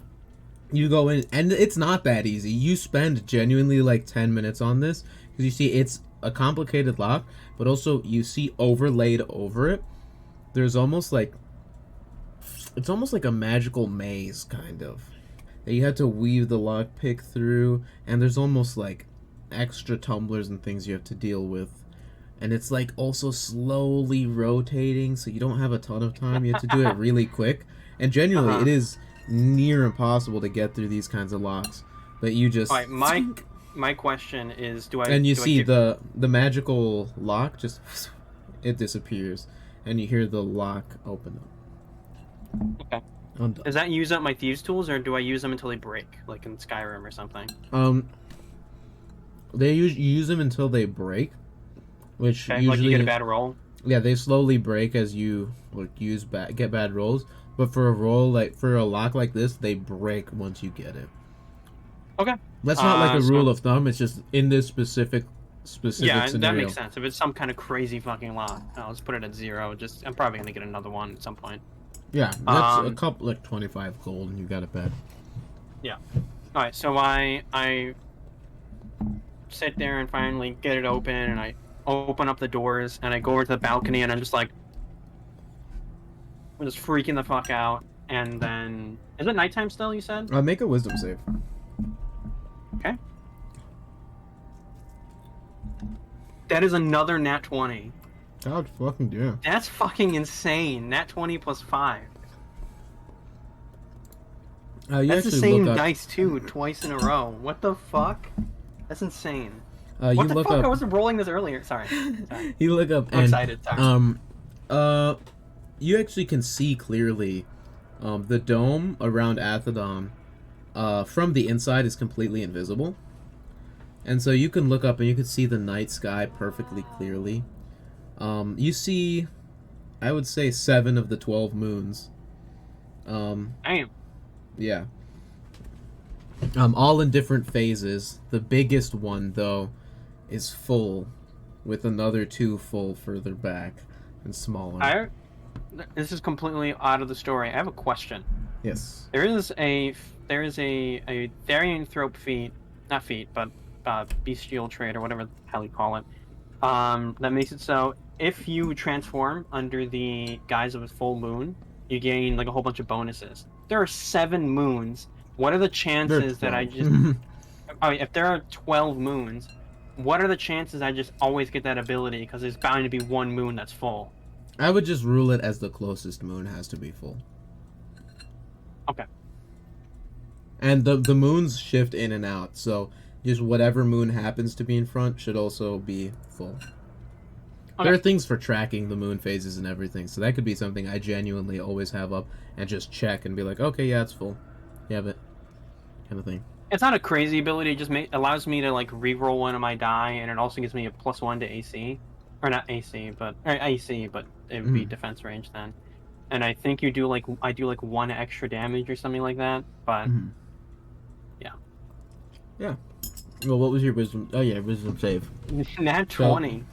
You go in, and it's not that easy. You spend genuinely like 10 minutes on this because you see it's a complicated lock, but also you see overlaid over it. There's almost like it's almost like a magical maze kind of that you have to weave the lock pick through, and there's almost like extra tumblers and things you have to deal with. And it's like also slowly rotating, so you don't have a ton of time. You have to do it really quick. And genuinely, it is near impossible to get through these kinds of locks. But you just... Alright, my question is, do I... And you do I see keep- the magical lock just... It disappears. And you hear the lock open up. Okay. Undone. Does that use up my thieves' tools, or do I use them until they break, like in Skyrim or something? You use them until they break. Which Okay, usually... like you get a bad roll? Yeah, they slowly break as you like get bad rolls. But for a roll for a lock like this, they break once you get it. Okay. That's not like a rule so- of thumb. It's just in this specific Yeah, scenario. that makes sense. If it's some kind of crazy fucking lock, I'll just put it at 0. I'm probably gonna get another one at some point. Yeah, that's a couple like 25 gold, and you got it back. Yeah. All right. So I sit there and finally get it open, and I open up the doors, and I go over to the balcony, and I'm just freaking the fuck out. And then, is it nighttime still? You said? Make a wisdom save. Okay. That is another nat 20. God fucking damn. That's fucking insane. Nat 20 plus 5. You That's the actually same look up. dice too, twice in a row. What the fuck? That's insane. You What the look fuck? up. I wasn't rolling this earlier. Sorry. Sorry. You look up. I'm And, excited. Sorry. you actually can see clearly, the dome around Athedon, from the inside is completely invisible. And so you can look up and you can see the night sky perfectly clearly. You see, I would say 7 of the 12 moons. Damn. Yeah. All in different phases. The biggest one, though, is full, with another 2 full further back and smaller. This is completely out of the story. I have a question. Yes. There is a Therianthrope bestial trait or whatever the hell you call it. That makes it so if you transform under the guise of a full moon, you gain like a whole bunch of bonuses. there are 7 moons, what are the chances that I just... if there are 12 moons, what are the chances I just always get that ability? Because there's bound to be one moon that's full. I would just rule it as the closest moon has to be full. Okay. And the moons shift in and out, so just whatever moon happens to be in front should also be full. Okay. There are things for tracking the moon phases and everything, so that could be something I genuinely always have up and just check and be like, okay, yeah, it's full. You have it. Kind of thing. It's not a crazy ability, it just allows me to like re-roll one of my die, and it also gives me a +1 to AC. Or not AC, but... Or AC, but it would be defense range then. And I think you do like... I do like 1 extra damage or something like that, but... Yeah. Yeah. Well, what was your wisdom... Oh, yeah, wisdom save. Nat 20. So,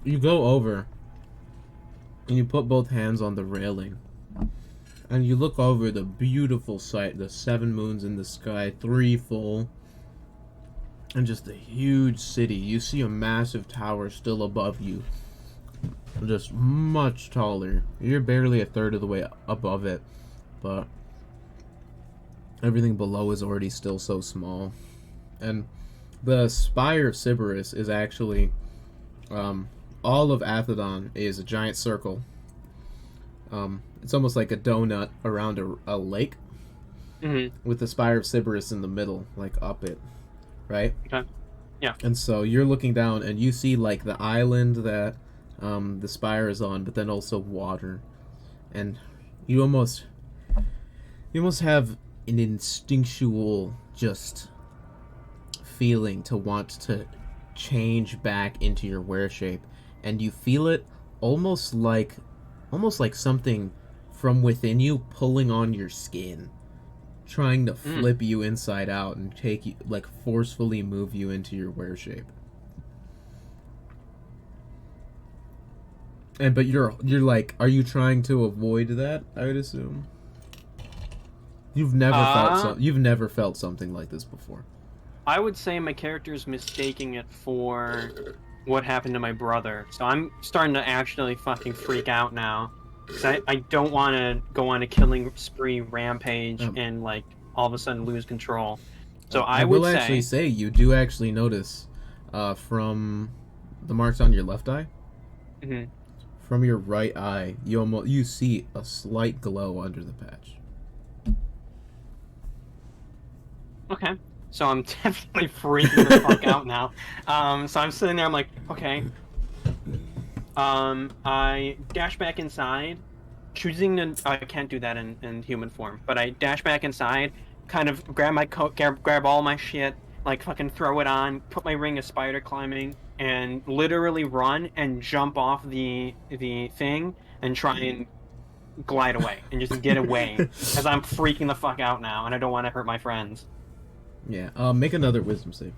you go over, and you put both hands on the railing, and you look over the beautiful sight, the 7 moons in the sky, 3 full, and just a huge city. You see a massive tower still above you, just much taller. You're barely a third of the way above it, but everything below is already still so small. And the Spire of Sybaris is actually, all of Athedon is a giant circle. It's almost like a donut around a lake, with the Spire of Sybaris in the middle, like up it, right? Okay. Yeah. And so you're looking down, and you see like the island that the spire is on, but then also water, and you almost have an instinctual just feeling to want to change back into your were shape, and you feel it almost like something from within you pulling on your skin, trying to flip you inside out and take you, like, forcefully move you into your were shape. And but you're like, are you trying to avoid that? I would assume. You've never felt something like this before. I would say my character's mistaking it for what happened to my brother. So I'm starting to actually fucking freak out now. Because I don't want to go on a killing spree rampage and, like, all of a sudden lose control. So I would actually say you do actually notice from the marks on your left eye, from your right eye, you see a slight glow under the patch. Okay. So I'm definitely freaking the fuck out now. So I'm sitting there, I'm like, okay. I dash back inside, choosing to... I can't do that in human form, but I dash back inside, kind of grab my coat, grab all my shit, like fucking throw it on, put my ring of spider climbing, and literally run and jump off the thing and try and glide away and just get away, because I'm freaking the fuck out now and I don't want to hurt my friends. Yeah, make another wisdom save.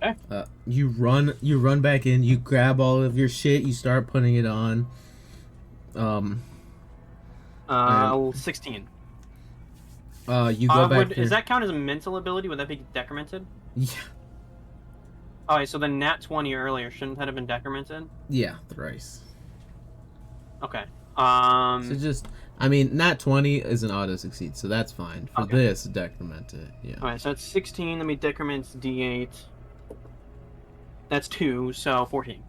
Okay. You run back in, you grab all of your shit, you start putting it on. 16. You go back. Does that count as a mental ability? Would that be decremented? Yeah. Alright, so the nat 20 earlier, shouldn't that have been decremented? Yeah, thrice. Okay. So just, I mean, nat 20 is an auto succeed, so that's fine. For this, decrement it. Yeah. Alright, so it's 16. Let me decrement d8. That's 2, so 14.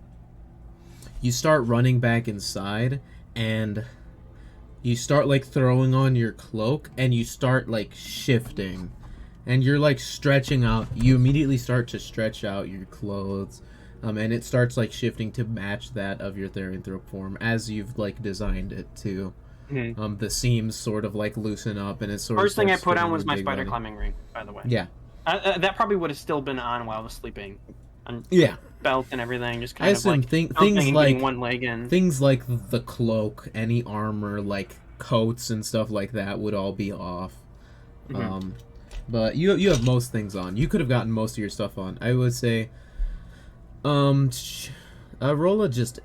You start running back inside, and you start, like, throwing on your cloak, and you start, like, shifting. And you're, like, stretching out. You immediately start to stretch out your clothes. And it starts, like, shifting to match that of your Therianthrope form, as you've, like, designed it to. The seams sort of, like, loosen up, and it's sort of... First thing I put on was my spider climbing ring, by the way. Yeah. That probably would have still been on while I was sleeping. And yeah. Belt and everything, just kind of like... things like one leg in. Things like the cloak, any armor, like, coats and stuff like that would all be off. But you have most things on. You could have gotten most of your stuff on. I would say... roll a just,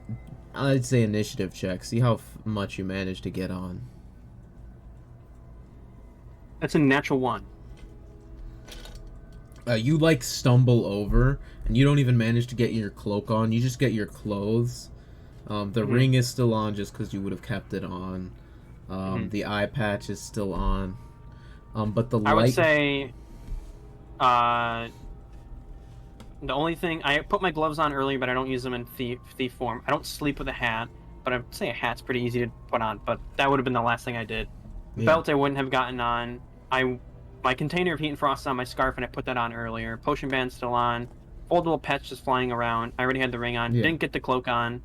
I'd say, initiative check. See how much you manage to get on. That's a natural 1. You, like, stumble over, and you don't even manage to get your cloak on. You just get your clothes. The ring is still on just because you would have kept it on. The eye patch is still on. But the light... I would say the only thing... I put my gloves on earlier, but I don't use them in thief form. I don't sleep with a hat, but I'd say a hat's pretty easy to put on, but that would have been the last thing I did. Yeah. Belt I wouldn't have gotten on. My container of heat and frost is on my scarf, and I put that on earlier. Potion band's still on. Foldable patch just flying around. I already had the ring on. Yeah. Didn't get the cloak on.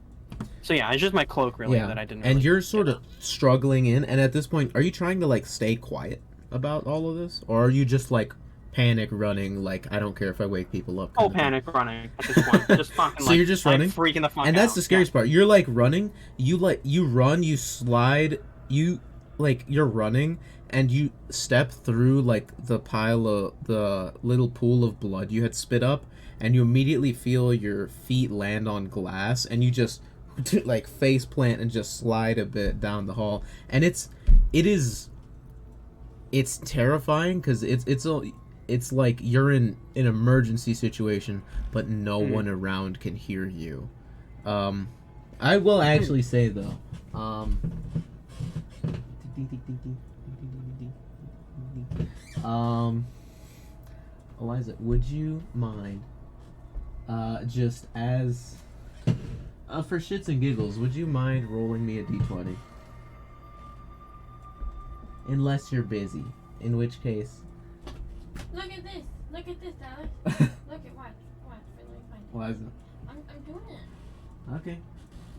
So yeah, it's just my cloak really that I didn't. And really you're sort of struggling in, and at this point, are you trying to like stay quiet about all of this, or are you just like panic running? Like, I don't care if I wake people up. Oh, panic running at this point. Just fucking. So you're just running, freaking the fuck out. And that's the scariest part. You're like running. You run. You slide. You're running, and you step through like the little pool of blood you had spit up, and you immediately feel your feet land on glass, and you just like face plant and just slide a bit down the hall, and it's terrifying because it's like you're in an emergency situation, but no one around can hear you. I will actually say though, Eliza, would you mind just as for shits and giggles, would you mind rolling me a d20? Unless you're busy, in which case... Look at this, Alex. Look at watch. Wait, let me find it. Eliza. I'm doing it. Okay.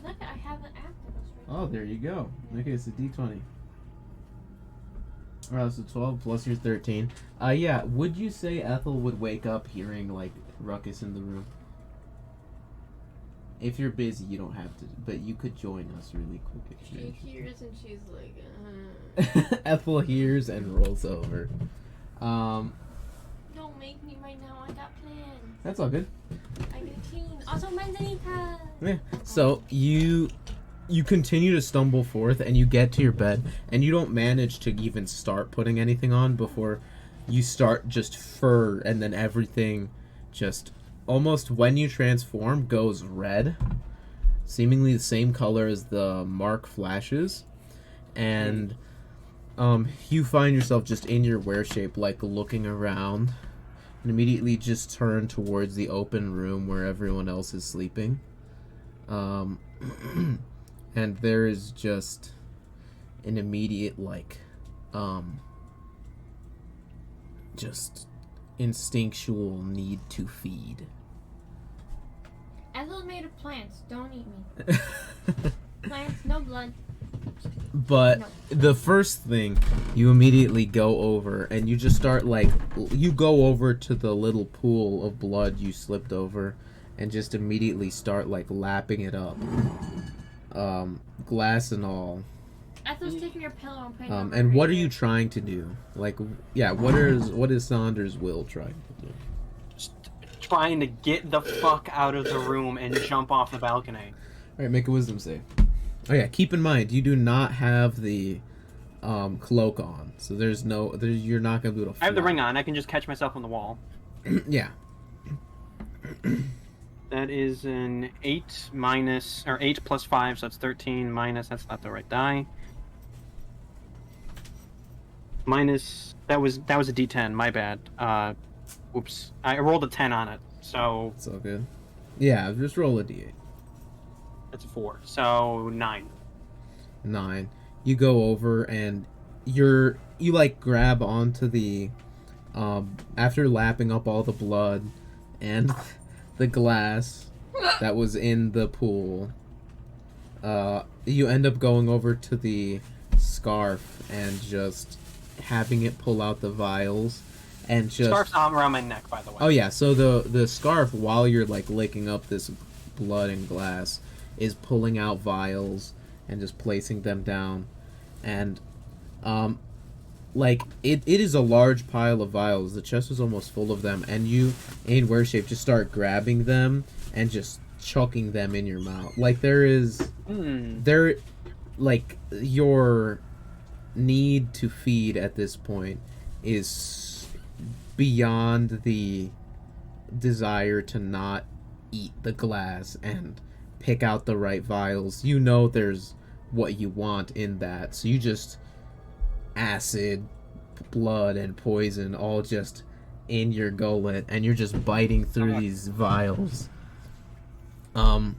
Look, I have it active. Oh, there you go. Okay, it's a d20. Alright, so 12 plus your 13. Yeah, would you say Ethel would wake up hearing, like, ruckus in the room? If you're busy, you don't have to, but you could join us really quick. She hears and she's like, Ethel hears and rolls over. Don't make me right now, I got plans. That's all good. I get clean. Also, Manzanita! Yeah. So, you continue to stumble forth, and you get to your bed, and you don't manage to even start putting anything on before you start just fur, and then everything just... almost when you transform goes red, seemingly the same color as the mark flashes, and you find yourself just in your were shape, like looking around, and immediately just turn towards the open room where everyone else is sleeping, and there is just an immediate just instinctual need to feed. Ethel's made of plants. Don't eat me. Plants, no blood. But No. the first thing, you immediately go over, and you just start, you go over to the little pool of blood you slipped over, and just immediately start, lapping it up. Glass and all. Ethel's taking your pillow and putting it over And her what are ear. you trying to do? What is Saunders' will trying to do? Just trying to get the fuck out of the room and jump off the balcony. Alright, make a wisdom save. Oh yeah, keep in mind, you do not have the cloak on, so you're not gonna be able to fly. I have the ring on. I can just catch myself on the wall. Yeah. That is an 8 plus 5, so that's 13 minus. That's not the right die. Minus that was a D10. My bad. Oops. I rolled a 10 on it, so It's all good. Yeah, just roll a d8. that's a 4. So 9. 9. You go over and you grab onto the after lapping up all the blood and the glass that was in the pool. You end up going over to the scarf and just having it pull out the vials and just Scarf's arm around my neck, by the way. Oh yeah, so the scarf, while you're licking up this blood and glass, is pulling out vials and just placing them down, and it is a large pile of vials. The chest is almost full of them, and you, in were shape, just start grabbing them and just chucking them in your mouth. Your need to feed at this point is beyond the desire to not eat the glass and pick out the right vials. You know there's what you want in that. So you just acid, blood, and poison all just in your gullet, and you're just biting through these vials. And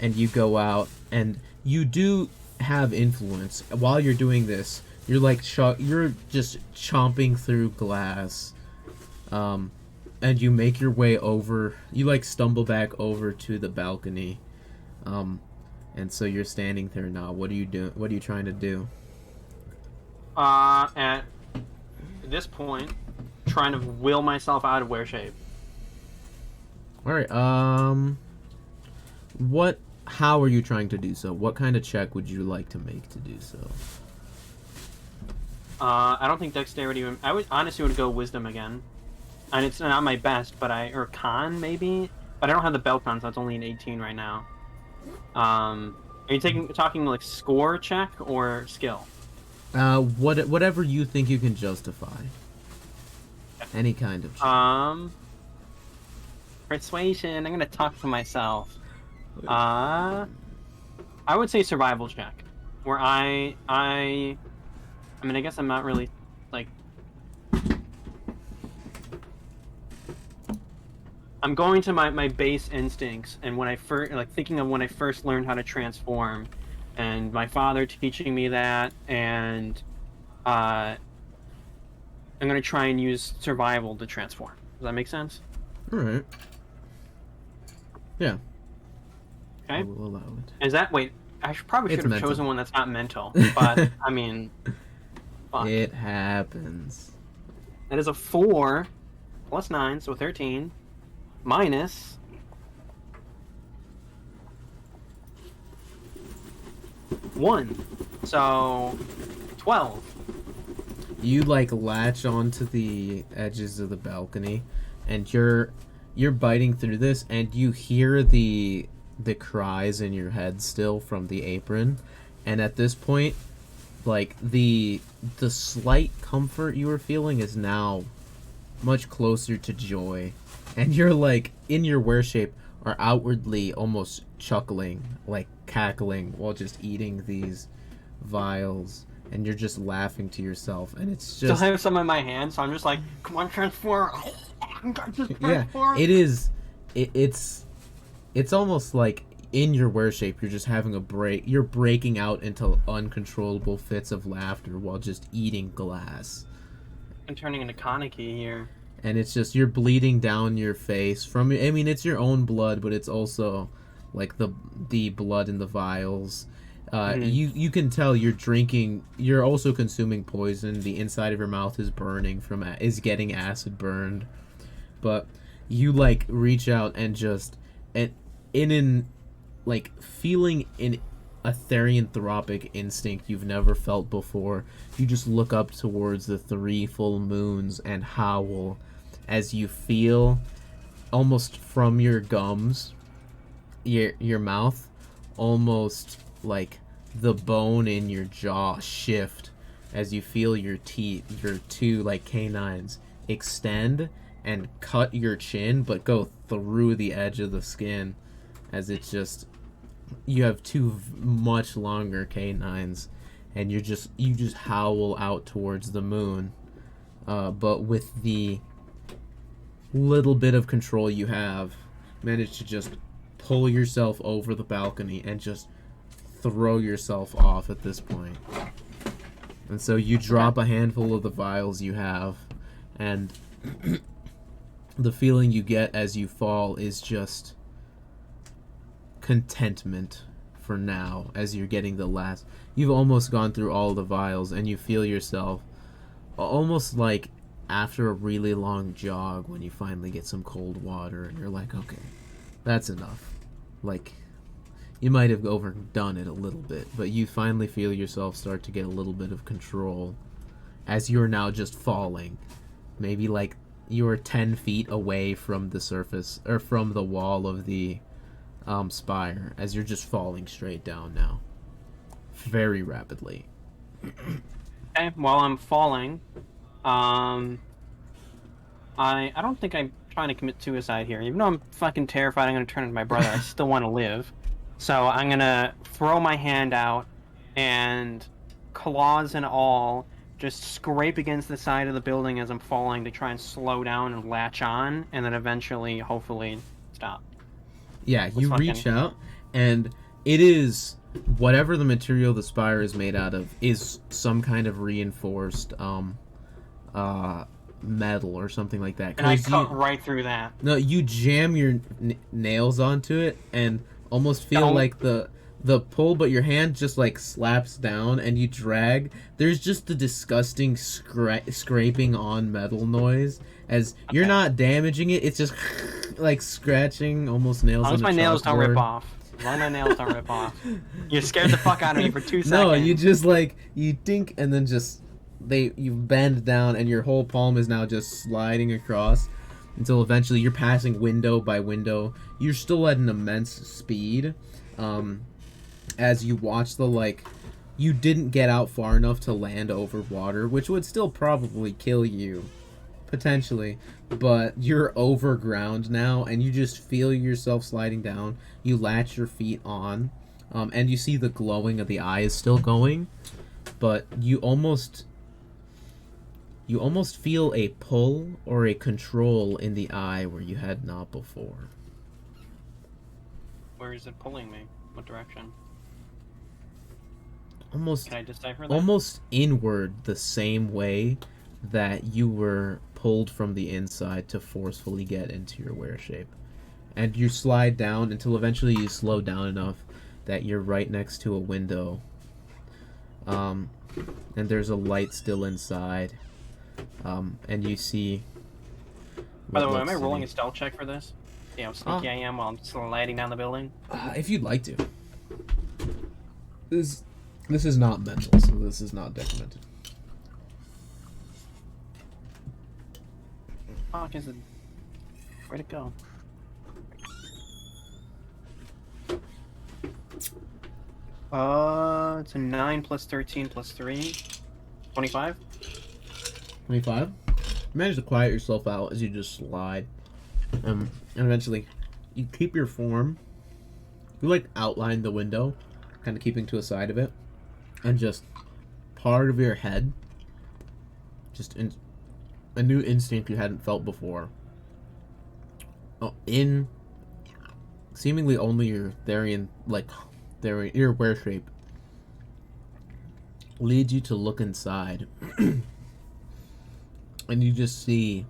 you go out, and you do have influence. While you're doing this, you're like you're just chomping through glass, and you make your way over. You like stumble back over to the balcony, and so you're standing there now. What are you doing? What are you trying to do? At this point, trying to will myself out of wear shape. All right. How are you trying to do so? What kind of check would you like to make to do so? I don't think dexterity. I would honestly would go wisdom again, and it's not my best, but or con maybe. But I don't have the belt on, so it's only an 18 right now. Are you talking like score check or skill? Whatever you think you can justify. Any kind of check. Persuasion. I'm gonna talk to myself. I would say survival check, where I mean, I guess I'm not really like. I'm going to my base instincts, and when I first thinking of when I first learned how to transform, and my father teaching me that, and I'm gonna try and use survival to transform. Does that make sense? All right. Yeah. Okay. I will allow it. Is that wait? I probably should have mental. chosen one that's not mental, but I mean, fuck. It happens. That is a 4 plus 9, so 13 minus 1, so 12. You like latch onto the edges of the balcony, and you're biting through this, and you hear the cries in your head still from the apron, and at this point, like the slight comfort you were feeling is now much closer to joy, and you're like in your wear shape are outwardly almost chuckling, like cackling while just eating these vials, and you're just laughing to yourself, and it's just. Still have some in my hand, so I'm just like, come on, transform. Yeah, it is. It's almost like in your wear shape, you're just having a break. You're breaking out into uncontrollable fits of laughter while just eating glass. I'm turning into Kaneki here. And it's just you're bleeding down your face from. I mean, it's your own blood, but it's also like the blood in the vials. You can tell you're drinking. You're also consuming poison. The inside of your mouth is burning is getting acid burned. But you like reach out and just like feeling in a Therianthropic instinct you've never felt before. You just look up towards the 3 full moons and howl as you feel almost from your gums, your mouth, almost like the bone in your jaw shift as you feel your teeth, your 2 like canines extend and cut your chin but go through the edge of the skin, as it's just you have 2 much longer canines, and you just howl out towards the moon, but with the little bit of control you have, manage to just pull yourself over the balcony and just throw yourself off at this point. And so you drop a handful of the vials you have, and the feeling you get as you fall is just contentment for now, as you're getting the last. You've almost gone through all the vials, and you feel yourself almost like after a really long jog when you finally get some cold water, and you're like, okay, that's enough. Like, you might have overdone it a little bit, but you finally feel yourself start to get a little bit of control as you're now just falling. Maybe like you're 10 feet away from the surface, or from the wall of the spire, as you're just falling straight down now. Very rapidly. Okay, while I'm falling, I don't think I'm trying to commit suicide here. Even though I'm fucking terrified I'm gonna turn into my brother, I still want to live. So I'm gonna throw my hand out, and claws and all, just scrape against the side of the building as I'm falling to try and slow down and latch on, and then eventually, hopefully, stop. Yeah, you Let's reach fucking- out, and it is whatever the material the spire is made out of is some kind of reinforced metal or something like that. And I 'Cause cut you, right through that. no, you jam your nails onto it and almost feel Don't- like the pull, but your hand just like slaps down and you drag. There's just the disgusting scraping on metal noise as you're Okay. not damaging it. It's just like scratching almost nails. As long as on my a nails don't rip chalkboard. off. As long as my nails don't rip off. You scared the fuck out of me for 2 seconds. No, you just like you dink and then just you bend down and your whole palm is now just sliding across until eventually you're passing window by window. You're still at an immense speed. As you watch you didn't get out far enough to land over water, which would still probably kill you, potentially, but you're over ground now, and you just feel yourself sliding down. You latch your feet on, and you see the glowing of the eye is still going, but you almost feel a pull or a control in the eye where you had not before. Where is it pulling me? What direction? Almost Can I decipher that? almost inward, the same way that you were pulled from the inside to forcefully get into your were shape. And you slide down until eventually you slow down enough that you're right next to a window. And there's a light still inside. And you see... By the way, what am I looks to rolling be- a stealth check for this? See how sneaky I am while I'm sliding down the building? if you'd like to. This is not mental, so this is not documented. Fuck is it? Where'd it go? It's a 9 plus 13 plus 3. 25? 25. You manage to quiet yourself out as you just slide. And eventually, you keep your form. You outline the window, kind of keeping to a side of it. And just part of your head, just a new instinct you hadn't felt before. In seemingly only your your wear shape, leads you to look inside. And you just see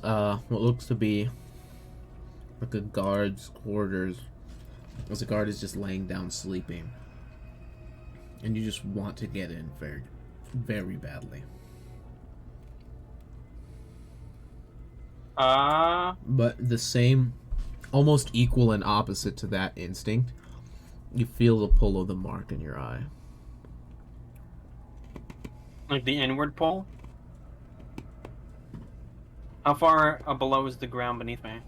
what looks to be like a guard's quarters, as the guard is just laying down sleeping. And you just want to get in very, very badly. But the same, almost equal and opposite to that instinct, you feel the pull of the mark in your eye. Like the inward pull? How far below is the ground beneath me?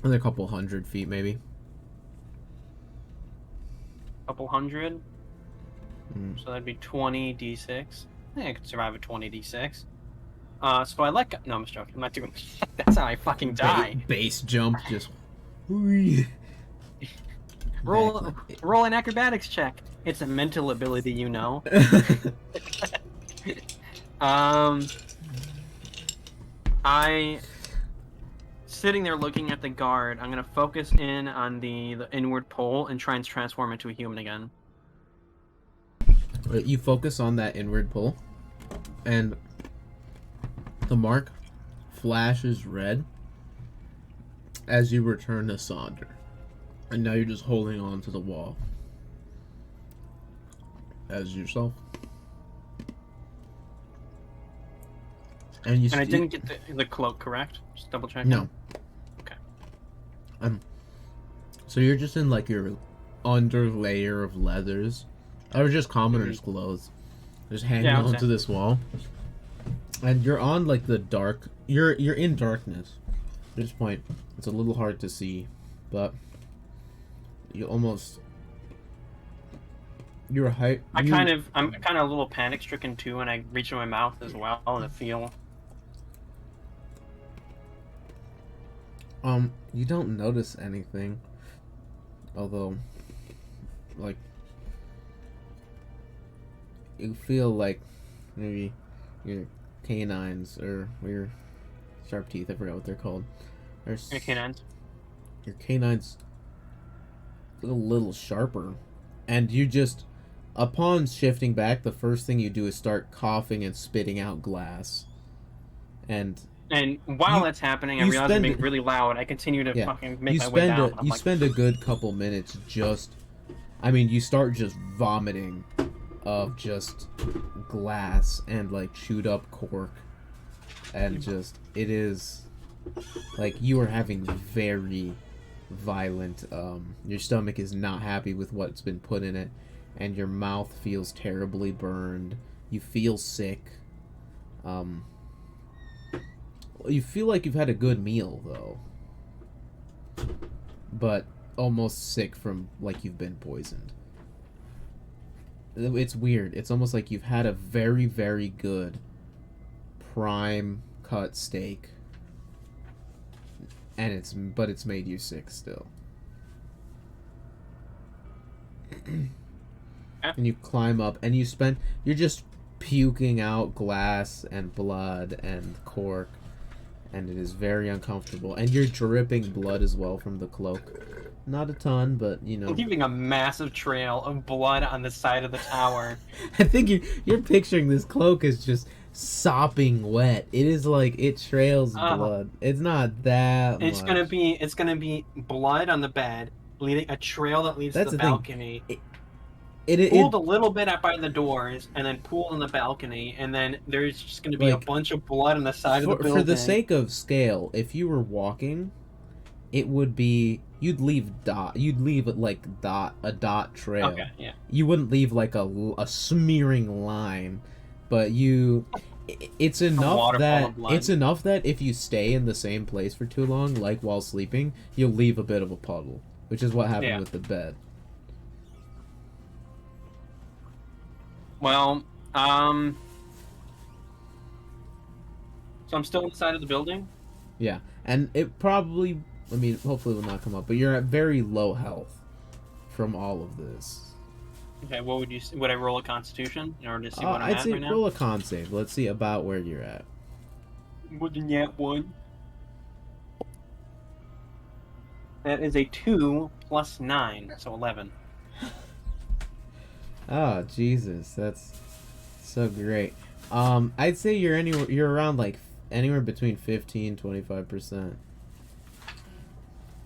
Another couple 100 feet, maybe. Couple hundred? Mm. So that'd be 20 d6. I think I could survive a 20 d6. So I let go. No, I'm just joking. I'm not doing That's how I fucking die. Base jump, just. Roll an acrobatics check. It's a mental ability, you know. I sitting there looking at the guard. I'm gonna focus in on the inward pull and try and transform into a human again. You focus on that inward pull, and the mark flashes red as you return to Sonder. And now you're just holding on to the wall as yourself. And you And I didn't get the cloak, correct? Just double checking. No. Okay. So you're just in your under layer of leathers. Or just commoner's clothes. Just hanging onto this wall. And you're on the dark. You're in darkness. At this point, it's a little hard to see, but you almost. You're height. I'm kind of a little panic stricken too, and I reach in my mouth as well and I feel. You don't notice anything. Although, like, you feel like maybe your canines or your sharp teeth, I forgot what they're called. Your canines. Your canines feel a little sharper. And you just, upon shifting back, the first thing you do is start coughing and spitting out glass. And while that's happening, I realize I'm being really loud. I continue to fucking make my way down. You spend a good couple minutes just... I mean, you start just vomiting of just glass and, like, chewed up cork. And just... It is... Like, you are having very violent... your stomach is not happy with what's been put in it. And your mouth feels terribly burned. You feel sick. You feel like you've had a good meal, though. But almost sick from, like, you've been poisoned. It's weird. It's almost like you've had a very, very good prime cut steak. And it's made you sick still. And you climb up, and you're just puking out glass and blood and cork. And it is very uncomfortable. And you're dripping blood as well from the cloak. Not a ton, but, you know. I'm leaving a massive trail of blood on the side of the tower. I think you're picturing this cloak as just sopping wet. It is like, it trails blood. It's not that much. It's gonna be blood on the bed, leading a trail that leads to the balcony. Pooled a little bit up by the doors, and then pooled on the balcony, and then there's just going to be a bunch of blood on the side of the building. For the sake of scale, if you were walking, it would be you'd leave like a dot trail. Okay, yeah. You wouldn't leave like a smearing line, but it's enough that if you stay in the same place for too long, like while sleeping, you'll leave a bit of a puddle, which is what happened with the bed. Well, so I'm still inside of the building? Yeah, and it probably, I mean, hopefully will not come up, but you're at very low health from all of this. Okay, what would I roll a constitution in order to see what I'm at right now? I'd say roll a con save. Let's see about where you're at. Wouldn't yet one. That is a 2 plus 9, so 11. Oh, Jesus, that's so great. I'd say you're around like anywhere between 15-25%.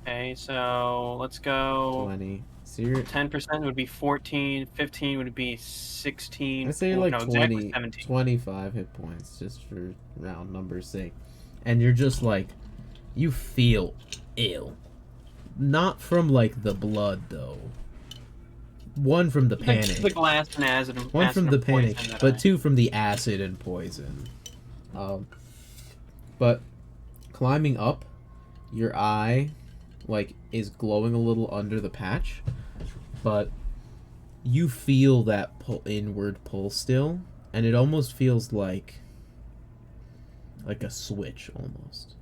Okay, so let's go 20. So you're 10% would be 14, 15 would be 16. I'd say you're like 20, exactly 25 hit points, just for round numbers' sake. And you're just like, you feel ill. Not from like the blood though. One from the panic. The glass and acid. One from the panic, but two from the acid and poison. But climbing up, your eye, like, is glowing a little under the patch, but you feel that inward pull still, and it almost feels like a switch almost.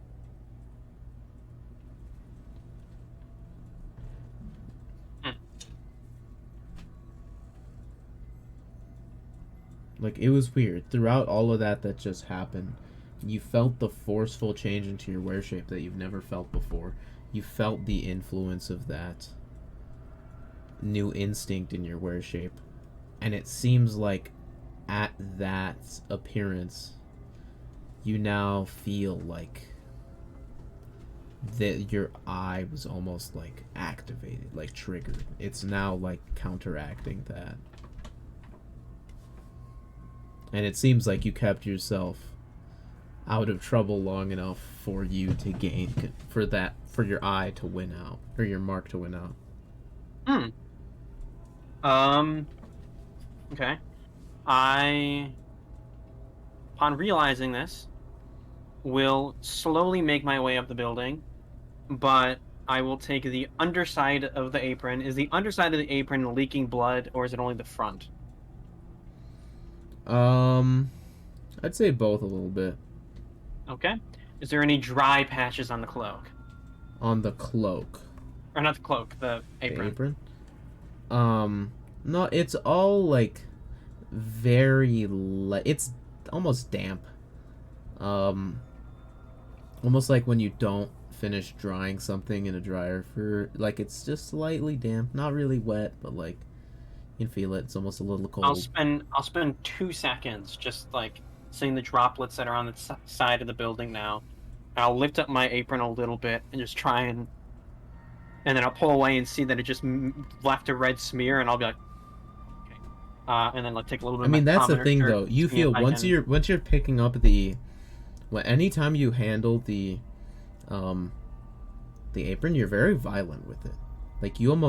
Like, it was weird. Throughout all of that just happened, you felt the forceful change into your wear shape that you've never felt before. You felt the influence of that new instinct in your wear shape. And it seems like at that appearance, you now feel like that your eye was almost like activated, like triggered. It's now like counteracting that. And it seems like you kept yourself out of trouble long enough for you to gain, for your eye to win out, or your mark to win out. Okay. Upon realizing this, will slowly make my way up the building, but I will take the underside of the apron. Is the underside of the apron leaking blood, or is it only the front? I'd say both a little bit. Okay. Is there any dry patches on the cloak? On the cloak? Or not the cloak, the apron. The apron? No, it's all like very it's almost damp. Um, Almost like when you don't finish drying something in a dryer for like it's just slightly damp, not really wet, but like you can feel it. It's almost a little cold. I'll spend 2 seconds just like seeing the droplets that are on the side of the building now. I'll lift up my apron a little bit and just try and then I'll pull away and see that it just left a red smear, and I'll be like, okay. And then like take a little bit. I mean, that's the thing though. You feel once can... you're picking up the, anytime you handle the apron, you're very violent with it. Like you don't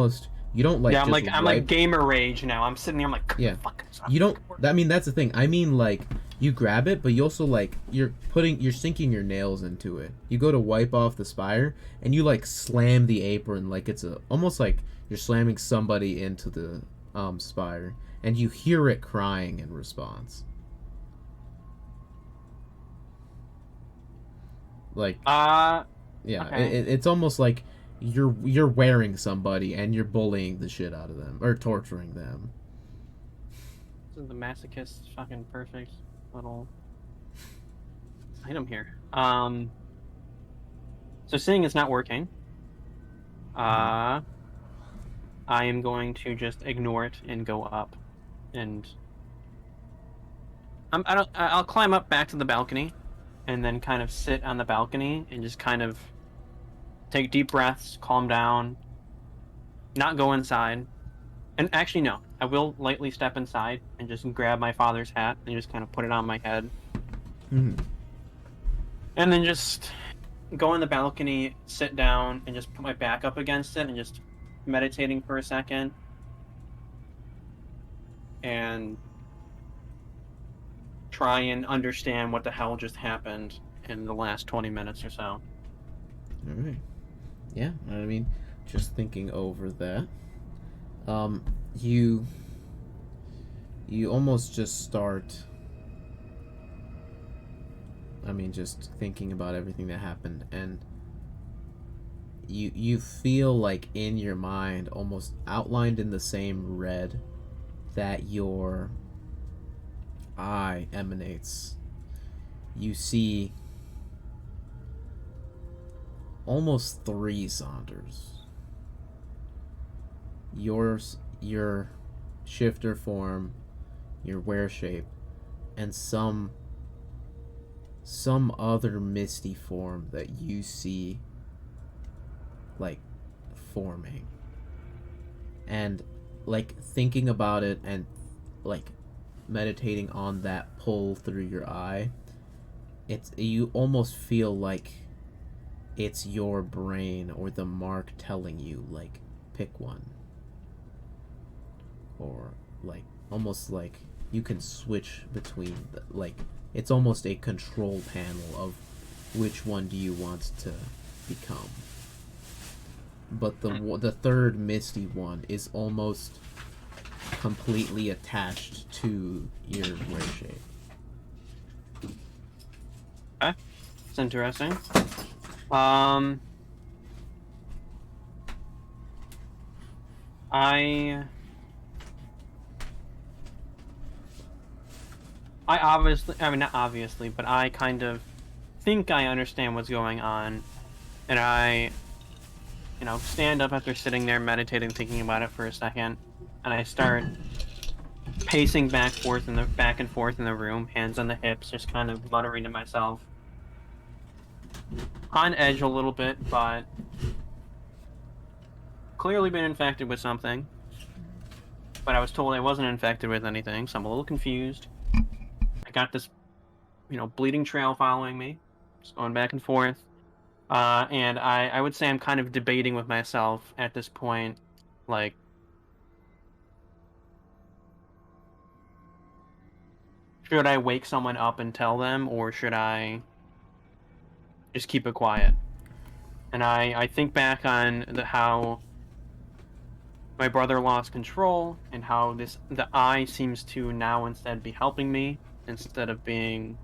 like. Yeah, I'm like gamer rage now. I'm sitting there, I'm like, yeah. Fuck, you don't. I mean, that's the thing. I mean, like you grab it, but you also like you're sinking your nails into it. You go to wipe off the spire, and you like slam the apron like it's almost like you're slamming somebody into the spire, and you hear it crying in response. Like yeah, okay. It's almost like you're wearing somebody and you're bullying the shit out of them or torturing them. This is the masochist fucking perfect little item here. So seeing it's not working, I am going to just ignore it and go up, and I'll climb up back to the balcony, and then kind of sit on the balcony and just kind of take deep breaths, calm down, not go inside. And actually, no, I will lightly step inside and just grab my father's hat and just kind of put it on my head. Mm-hmm. And then just go on the balcony, sit down, and just put my back up against it and just meditating for a second. And try and understand what the hell just happened in the last 20 minutes or so. All right. Yeah, I mean, just thinking over that, you almost just start, I mean, just thinking about everything that happened, and you feel like in your mind, almost outlined in the same red, that your eye emanates. You see almost 3 Sonders. Your shifter form, your wear shape, and some other misty form that you see like forming. And like thinking about it and like meditating on that pull through your eye, you almost feel like it's your brain or the mark telling you, like, pick one. Or, like, almost like you can switch between, like, it's almost a control panel of which one do you want to become. But the third misty one is almost completely attached to your wear shape. Okay. It's interesting. I obviously, I mean, not obviously, but I kind of think I understand what's going on, and I, stand up after sitting there meditating, thinking about it for a second, and I start pacing back and forth in the room, hands on the hips, just kind of muttering to myself. On edge a little bit, but clearly been infected with something. But I was told I wasn't infected with anything, so I'm a little confused. I got this, bleeding trail following me, just going back and forth. And I would say I'm kind of debating with myself at this point, like, should I wake someone up and tell them, or should I just keep it quiet? And I think back on how my brother lost control, and how the eye seems to now instead be helping me, instead of being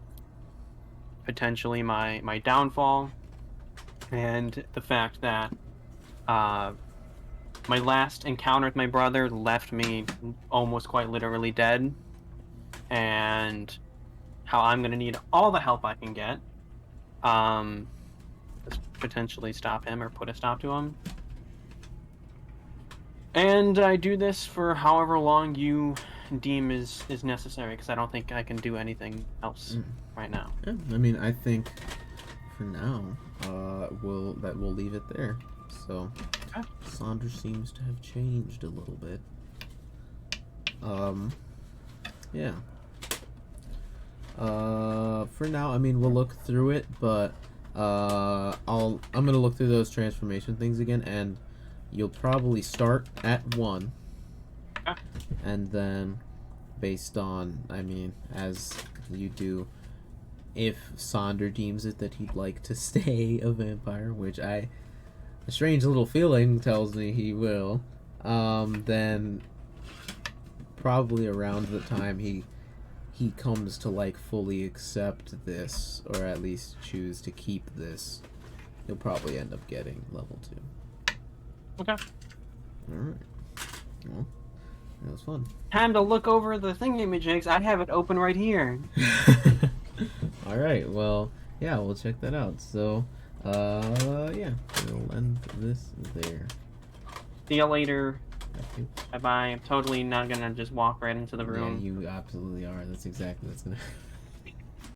potentially my downfall. And the fact that my last encounter with my brother left me almost quite literally dead, and how I'm gonna need all the help I can get, to potentially stop him or put a stop to him. And I do this for however long you deem is necessary, because I don't think I can do anything else right now. Yeah, I mean, I think for now, we'll leave it there. So, Okay. Sonder seems to have changed a little bit. Yeah. For now, I mean, we'll look through it, but I'm gonna look through those transformation things again, and you'll probably start at 1, and then based on, I mean, as you do, if Sonder deems it that he'd like to stay a vampire, which a strange little feeling tells me he will, then probably around the time he comes to like fully accept this, or at least choose to keep this, he'll probably end up getting level 2. Okay. Alright. Well, that was fun. Time to look over the thingamajigs. I have it open right here. Alright, well, yeah, we'll check that out. So, yeah, we'll end this there. See you later. Bye-bye. I'm totally not gonna just walk right into the room. Yeah, you absolutely are. That's gonna